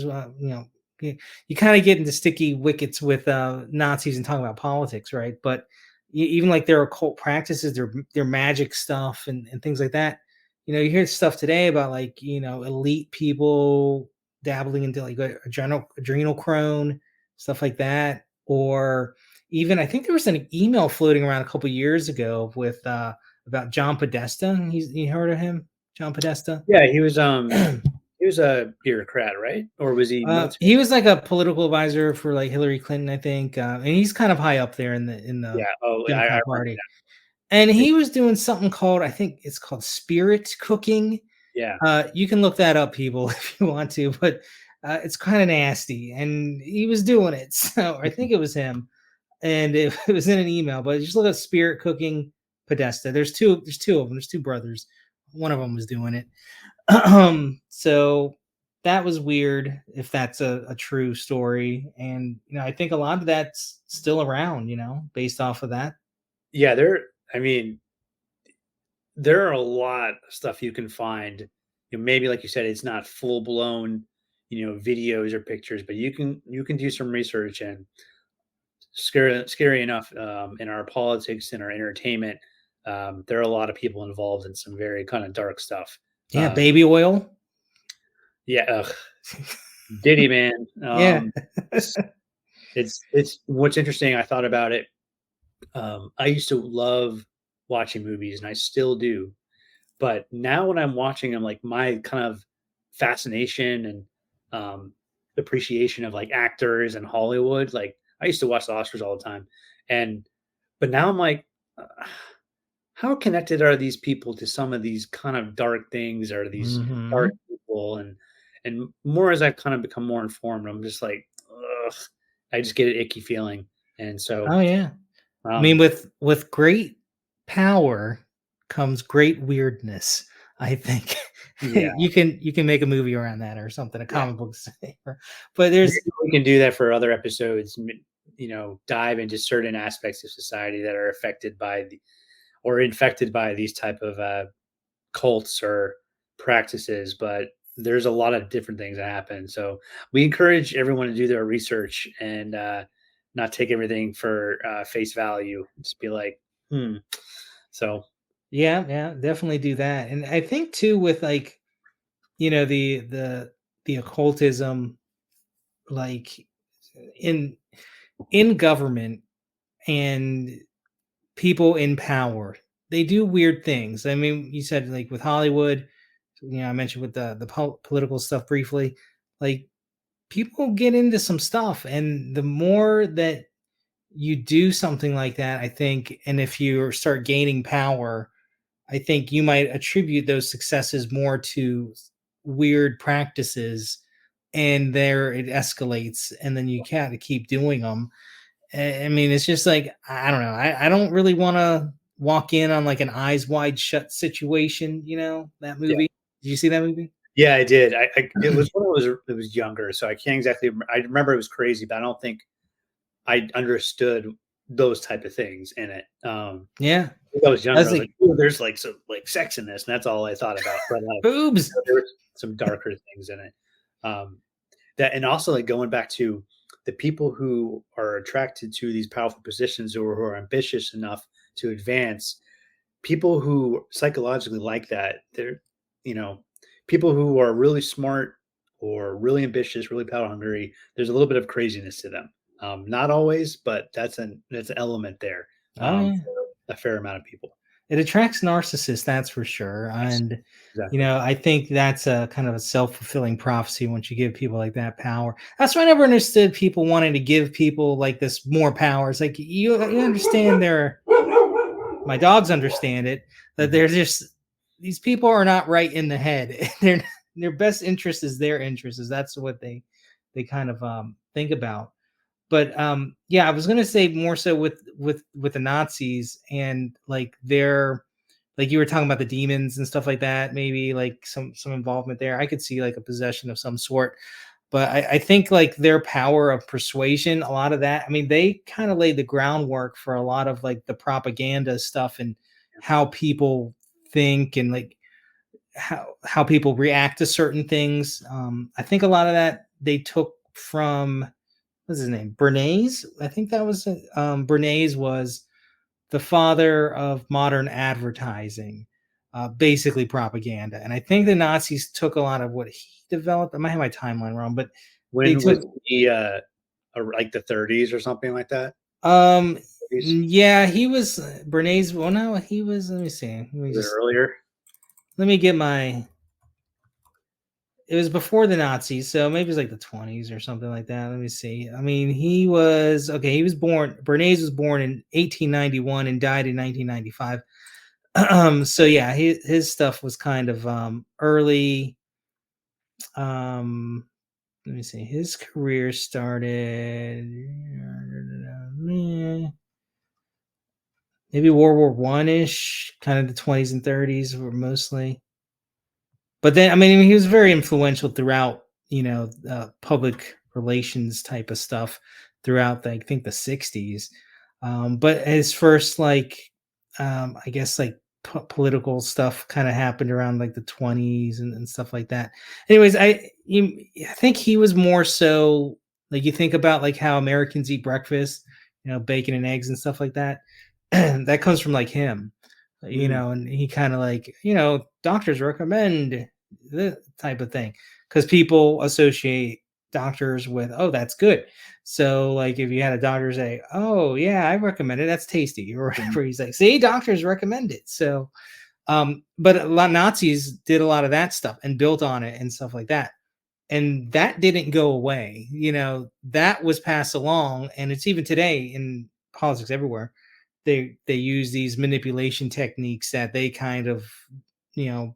you kind of get into sticky wickets with Nazis and talking about politics, right? But even like their occult practices, their magic stuff, and things like that. You hear stuff today about like elite people dabbling into like adrenochrome, stuff like that, or even I think there was an email floating around a couple years ago with about John Podesta. You heard of him, John Podesta? Yeah, he was a bureaucrat, right? Or was he military? He was like a political advisor for like Hillary Clinton, I think, and he's kind of high up there in the Yeah. Oh, I Democrat remember Party. And that. he was doing something called, I think it's called spirit cooking. Yeah. You can look that up, people, if you want to, but it's kind of nasty. And he was doing it, so I think it was him, and it was in an email. But just look at spirit cooking Podesta. There's two. There's two of them. There's two brothers. One of them was doing it. So that was weird if that's a true story. And I think a lot of that's still around, based off of that. Yeah, I mean, there are a lot of stuff you can find. Maybe like you said, it's not full blown, videos or pictures, but you can do some research. And scary enough, in our politics and our entertainment, there are a lot of people involved in some very kind of dark stuff. Yeah, Uh, baby oil. yeah, ugh, Diddy, man. Yeah. It's it's what's interesting. I thought about it. I used to love watching movies, and I still do. But now when I'm watching them, like my kind of fascination and um, appreciation of like actors and Hollywood, like I used to watch the Oscars all the time, and but now I'm like, uh, how connected are these people to some of these kind of dark things or these dark Hmm. people? And more as I've kind of become more informed, I'm just like, ugh, I just get an icky feeling, and so Oh yeah. I mean, um, with great power comes great weirdness. I think yeah, you can make a movie around that or something, a yeah. comic book. But there's Maybe we can do that for other episodes. Dive into certain aspects of society that are affected by or infected by these type of cults or practices. But there's a lot of different things that happen. So we encourage everyone to do their research and not take everything for face value. Just be like, hmm. So yeah, definitely do that. And I think too with like, the occultism, like in in government and people in power, they do weird things. I mean, you said like with Hollywood, I mentioned with the political stuff briefly, like people get into some stuff, and the more that you do something like that, I think, and if you start gaining power, I think you might attribute those successes more to weird practices, and there it escalates, and then you can't keep doing them. I mean, it's just like I don't know. I don't really want to walk in on like an eyes wide shut situation. That yeah. movie. Did you see that movie? Yeah, I did. It was when I was younger, so I can't exactly. I remember it was crazy, but I don't think I understood those type of things in it. Yeah, When I was I younger, was I was like, like "Ooh, there's like some like sex in this," and that's all I thought about. But boobs. there was some darker things in it. Um, that and also like going back to the people who are attracted to these powerful positions or who are ambitious enough to advance, people who psychologically like that, they're you know people who are really smart or really ambitious, really power hungry. There's a little bit of craziness to them. Not always, but that's an element there Oh yeah. for a fair amount of people. It attracts narcissists, that's for sure. Yes, And exactly. I think that's a kind of a self-fulfilling prophecy once you give people like that power. That's why I never understood people wanting to give people like this more power. It's like you understand their my dogs understand it, that Mhm. they're just these people are not right in the head. Their best interest is their interest. Is that's what they kind of think about. But yeah, I was gonna say more so with the Nazis and like their like you were talking about the demons and stuff like that, maybe like some involvement there. I could see like a possession of some sort. But I think like their power of persuasion, a lot of that, I mean, they kind of laid the groundwork for a lot of like the propaganda stuff and how people think and like how people react to certain things. I think a lot of that they took from what's his name? Bernays. I think that was it. Bernays was the father of modern advertising, basically propaganda. And I think the Nazis took a lot of what he developed. I might have my timeline wrong, but they When took was he, like the 30s or something like that? um 40s? yeah, he was Bernays. Well, no, he was. Let me see. Was it earlier? Let me get my. It was before the Nazis, so maybe it was like the 20s or something like that. Let me see. I mean, he was okay. He was born. Bernays was born in 1891 and died in 1995. So yeah, his stuff was kind of early. Um, Let me see. His career started maybe World War One ish, kind of the 20s and 30s were mostly. But then, I mean, he was very influential throughout, public relations type of stuff throughout, I think, the 60s. But his first, like, I guess, like, political stuff kind of happened around like the 20s and stuff like that. Anyways, I think he was more so like you think about like how Americans eat breakfast, bacon and eggs and stuff like that. That comes from like him, Mm. and he kind of like, doctors recommend the type of thing because people associate doctors with, oh, that's good. So like if you had a doctor say, oh yeah, I recommend it, that's tasty or Mhm. whatever, he's like, see, doctors recommend it. So but a lot Nazis did a lot of that stuff and built on it and stuff like that, and that didn't go away. That was passed along, and it's even today in politics everywhere. They use these manipulation techniques that they kind of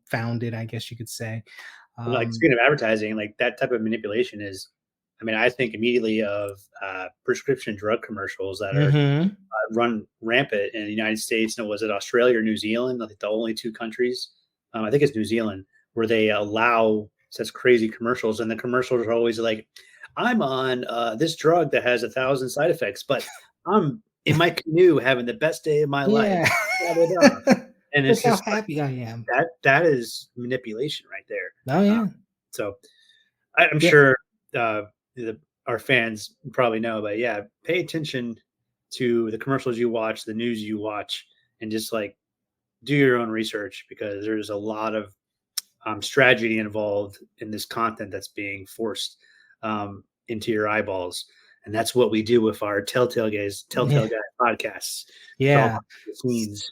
founded, I guess you could say. Like, um speaking of advertising, like, that type of manipulation is, I mean, I think immediately of, prescription drug commercials that are, mhm. run rampant in the United States. And was it Australia or New Zealand? I think the only 2 countries, I think it's New Zealand, where they allow such crazy commercials, and the commercials are always like, "I'm on, this drug that has 1,000 side effects, but I'm in my canoe having the best day of my life, Yeah. blah, blah, blah." And Look it's how just like, happy I am. that is manipulation right there. Oh Uh, yeah. so I'm Yeah. sure, the our fans probably know, but yeah, pay attention to the commercials you watch, the news you watch, and just like do your own research because there's a lot of strategy involved in this content that's being forced into your eyeballs. And that's what we do with our Yeah. Telltale Guys podcasts. It's all Yeah. behind the scenes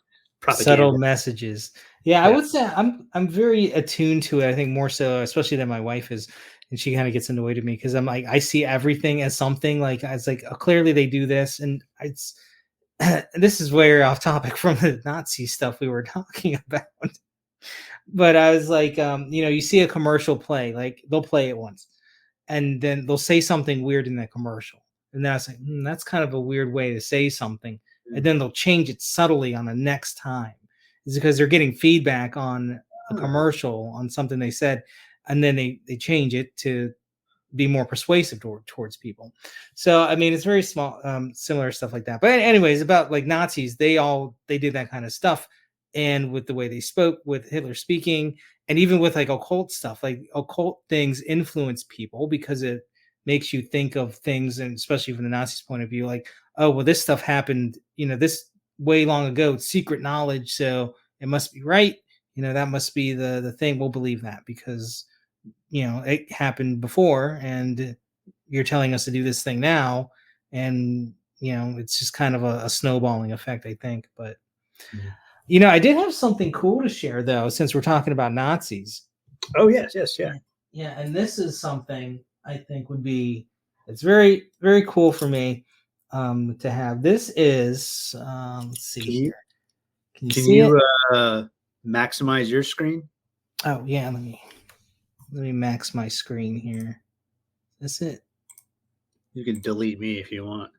Subtle propaganda. messages. Yeah, I Yeah. would say I'm very attuned to it. I think more so, especially than my wife is, and she kind of gets annoyed at me because I'm like I see everything as something like it's like clearly they do this, and it's this is way off topic from the Nazi stuff we were talking about. But I was like, you see a commercial play, like they'll play it once, and then they'll say something weird in that commercial, and then I was like, that's kind of a weird way to say something, and Mm. then they'll change it subtly on the next time. It's because they're getting feedback on a Oh. commercial on something they said, and then they change it to be more persuasive towards people. So I mean, it's very small, similar stuff like that. But anyways, about like Nazis, they did that kind of stuff, and with the way they spoke, with Hitler speaking, and even with like occult stuff, like occult things influence people because it makes you think of things, and especially from the Nazis' point of view, like, oh well, this stuff happened, this way long ago. It's secret knowledge, so it must be right. That must be the thing. We'll believe that because it happened before and you're telling us to do this thing now. And it's just kind of a snowballing effect, I think. But Mhm. I did have something cool to share though, since we're talking about Nazis. Oh yes, yes, yeah. Yeah, and this is something I think would be it's very, very cool for me to have. This is let's see Can you here. Can you can see it? you maximize your screen? Oh yeah, let me max my screen here. That's it. You can delete me if you want.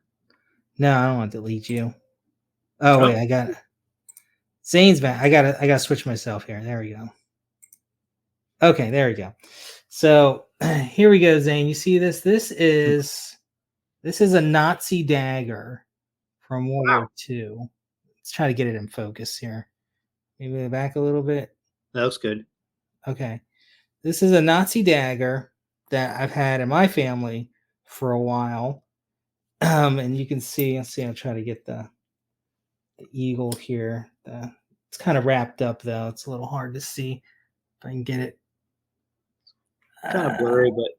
No, I don't want to delete you. Oh Oh, wait, I got Zane's back. I gotta switch myself here. There we go. Okay, there we go. So here we go, Zane. You see this? This is a Nazi dagger from World wow, War II. Let's try to get it in focus here. Maybe back a little bit. that was good. Okay. This is a Nazi dagger that I've had in my family for a while. And you can see, I'll try to get the eagle here. It's kind of wrapped up though. It's a little hard to see if I can get it. Kind of blurry, but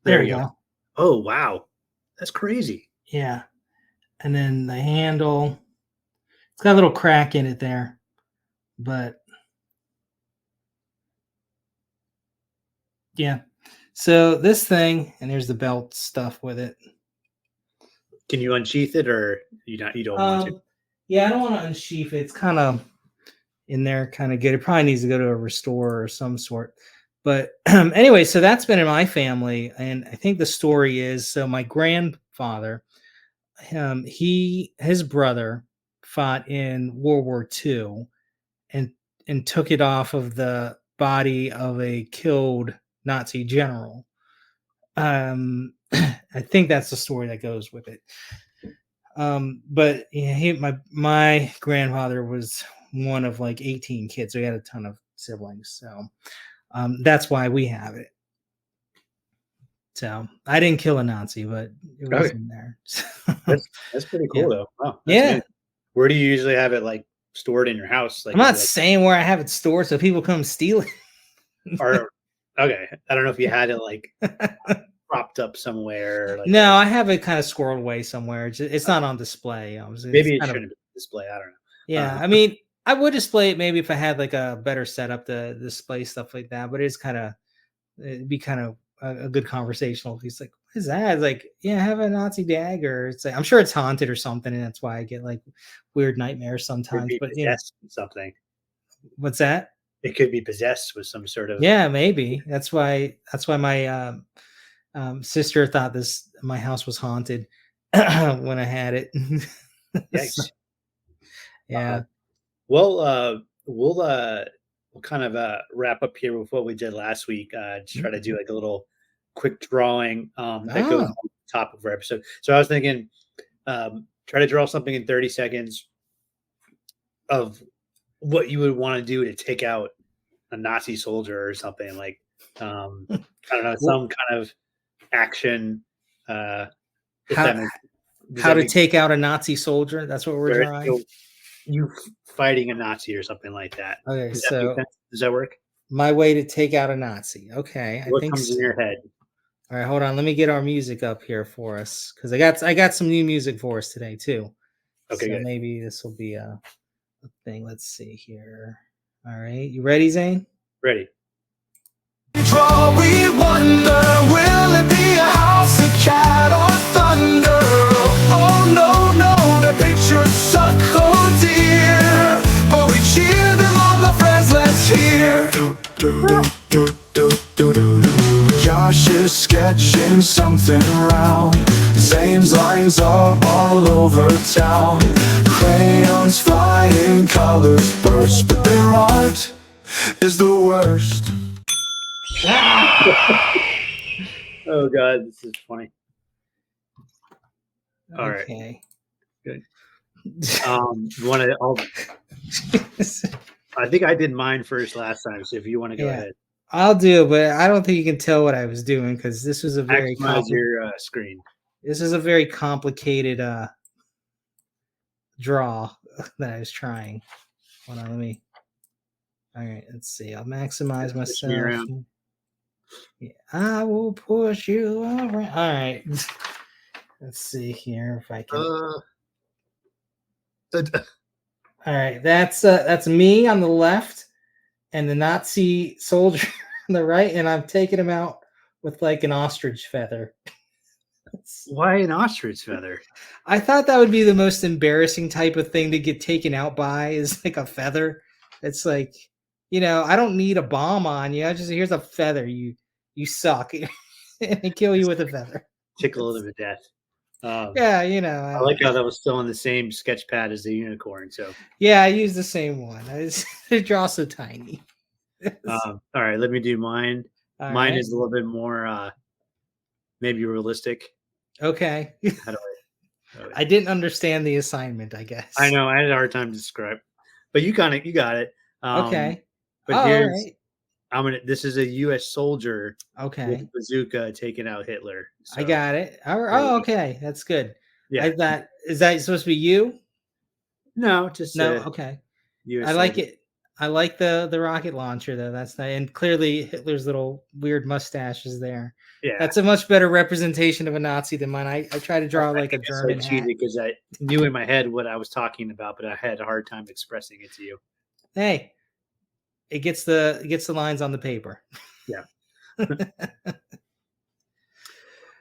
There there we you go. go. Oh wow, that's crazy. Yeah. And then the handle, it's got a little crack in it there, but yeah. So this thing, and there's the belt stuff with it. Can you unsheath it, or you don't want to? Yeah, I don't want to unsheath it. It's kind of in there, kind of good. It probably needs to go to a restorer or some sort. But anyway, so that's been in my family, and I think the story is so my grandfather, his brother fought in World War II, and took it off of the body of a killed Nazi general. I think that's the story that goes with it. But yeah, my grandfather was one of like 18 kids, so he had a ton of siblings. So that's why we have it. So I didn't kill a Nazi, but it was Okay, in there. that's pretty Yeah, cool though. Wow, that's yeah. amazing. Where do you usually have it like stored in your house? I'm Like, is it not like saying where I have it stored so people come steal it. or okay? I don't know if you had it like propped up somewhere, like No, a I have it kind of squirreled away somewhere. It's not on display. It's maybe it kind of shouldn't be display. I don't know. yeah. I mean, I would display it maybe if I had like a better setup to display stuff like that. But it'd be kind of a good conversational. He's like, "What is that?" It's like, "Yeah, I have a Nazi dagger." It's like I'm sure it's haunted or something, and that's why I get like weird nightmares Could sometimes. be But possessed with something. what's that? It could be possessed with some sort of Yeah, maybe that's why. That's why my sister thought my house was haunted when I had it. So, yikes. Uh, yeah. well, we'll kind of wrap up here with what we did last week. Just try to do like a little quick drawing that goes Oh, on the top of our episode. So I was thinking, try to draw something in 30 seconds of what you would want to do to take out a Nazi soldier or something like I don't know, well, some kind of action. If how that makes does how that to make take out a Nazi soldier? That's what we're where drawing. you fighting a Nazi or something like that? Okay, Does that make so sense? Does that work? my way to take out a Nazi. Okay, I What think comes in so. your head? All right, hold on. Let me get our music up here for us because I got some new music for us today too. Okay, So good. maybe this will be a thing. Let's see here. All right, you ready, Zane? Ready. Draw, we wonder, will it be a house, a cat, or thunder? Oh no, no, the pictures suck, oh dear. But we cheer them on, the friends, let's hear. Josh is sketching something round. Zane's lines are all over town. Crayons flying, colors burst, but their art is the worst. Oh god, this is funny. All right, Okay. good. You want to? I think I did mine first last time. So if you want to go Yeah, ahead, I'll do it, but I don't think you can tell what I was doing because this was a very maximize your screen. this is a very complicated draw that I was trying. Hold on, let me. All right, let's see. I'll maximize Push me myself. around. Yeah, I will push you around. All right. Let's see here if I can. Uh, All right, that's me on the left, and the Nazi soldier on the right, and I'm taking him out with like an ostrich feather. Why an ostrich feather? I thought that would be the most embarrassing type of thing to get taken out by, is like a feather. It's like, I don't need a bomb on you. I just, here's a feather. You suck, and they kill you with a feather. Tickle them to death. Yeah, I like how that was still on the same sketch pad as the unicorn. So yeah, I used the same one. They draw so tiny. all right, let me do mine. All Mine right. is a little bit more maybe realistic. Okay. How do I didn't understand the assignment, I guess. I know I had a hard time to describe, but you got it. Okay. But all here's right. this is a U.S. soldier with Okay. a bazooka taking out Hitler. I So, got it. there you Oh, go. okay. That's good. Yeah. Is that supposed to be you? No, just No. a Okay. U.S. I like soldier. it. I like the rocket launcher though. That's nice. And clearly Hitler's little weird mustache is there. Yeah. That's a much better representation of a Nazi than mine. I try to draw like a I German hat. cheated because I knew in my head what I was talking about, but I had a hard time expressing it to you. Hey, it gets the lines on the paper. Yeah.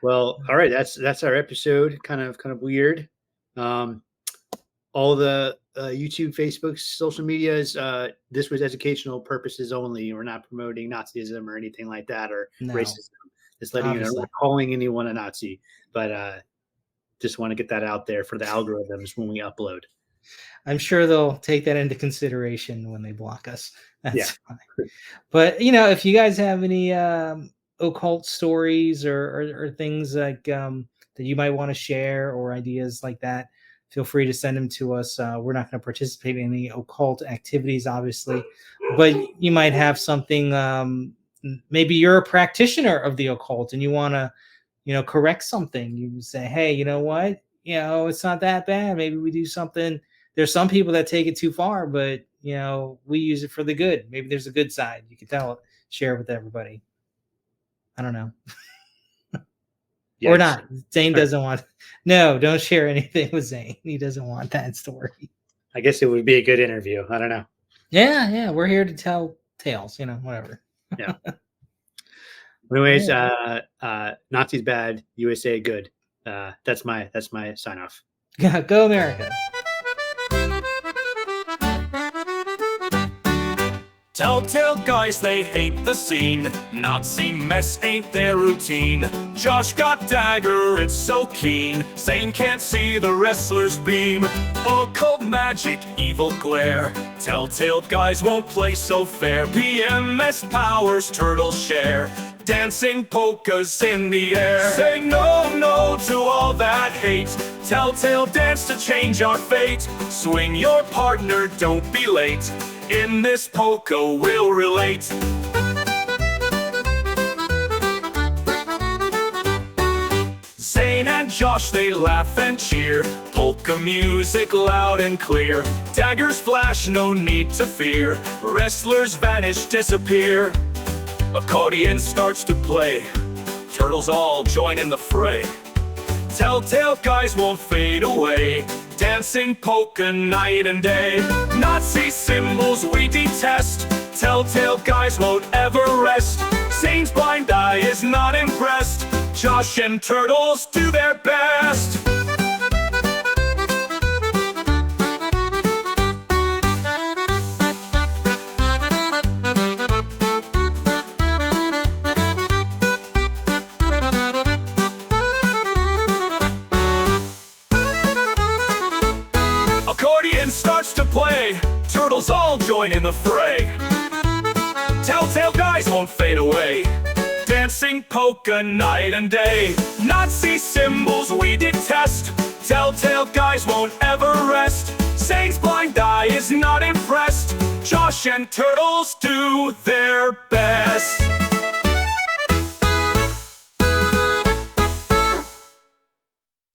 Well, all right. That's our episode. Kind of weird. All the YouTube, Facebook, social medias. This was educational purposes only. We're not promoting Nazism or anything like that, or No, racism. Just letting you know, obviously. we're calling anyone a Nazi, but just want to get that out there for the algorithms when we upload. I'm sure they'll take that into consideration when they block us. That's fine. But if you guys have any occult stories or things like that you might want to share, or ideas like that, feel free to send them to us. We're not going to participate in any occult activities, obviously, but you might have something. Maybe you're a practitioner of the occult and you want to, correct something. You say, hey, you know what? It's not that bad. Maybe we do something. There's some people that take it too far, but we use it for the good. Maybe there's a good side. You can share it with everybody. I don't know. Yes. Or not. Zane doesn't want. No, don't share anything with Zane. He doesn't want that story. I guess it would be a good interview. I don't know. Yeah. We're here to tell tales, whatever. Yeah. Anyways, Nazis bad, USA good. That's my sign off. Go America. Telltale guys, they hate the scene. Nazi mess ain't their routine. Josh got dagger, it's so keen. Zane can't see the wrestler's beam. Occult magic, evil glare. Telltale guys won't play so fair. BMS powers, turtles share. Dancing polkas in the air. Say no to all that hate. Telltale dance to change our fate. Swing your partner, don't be late. In this polka we'll relate. Zane and Josh, they laugh and cheer. Polka music loud and clear. Daggers flash, no need to fear. Wrestlers vanish, disappear. Accordion starts to play. Turtles all join in the fray. Telltale guys won't fade away. Dancing polka night and day. Nazi symbols we detest. Telltale guys won't ever rest. Zane's blind eye is not impressed. Josh and Turtles do their best. Accordion starts to play. Turtles all join in the fray. Telltale guys won't fade away. Dancing polka night and day. Nazi symbols we detest. Telltale guys won't ever rest. Zane's blind eye is not impressed. Josh and Turtles do their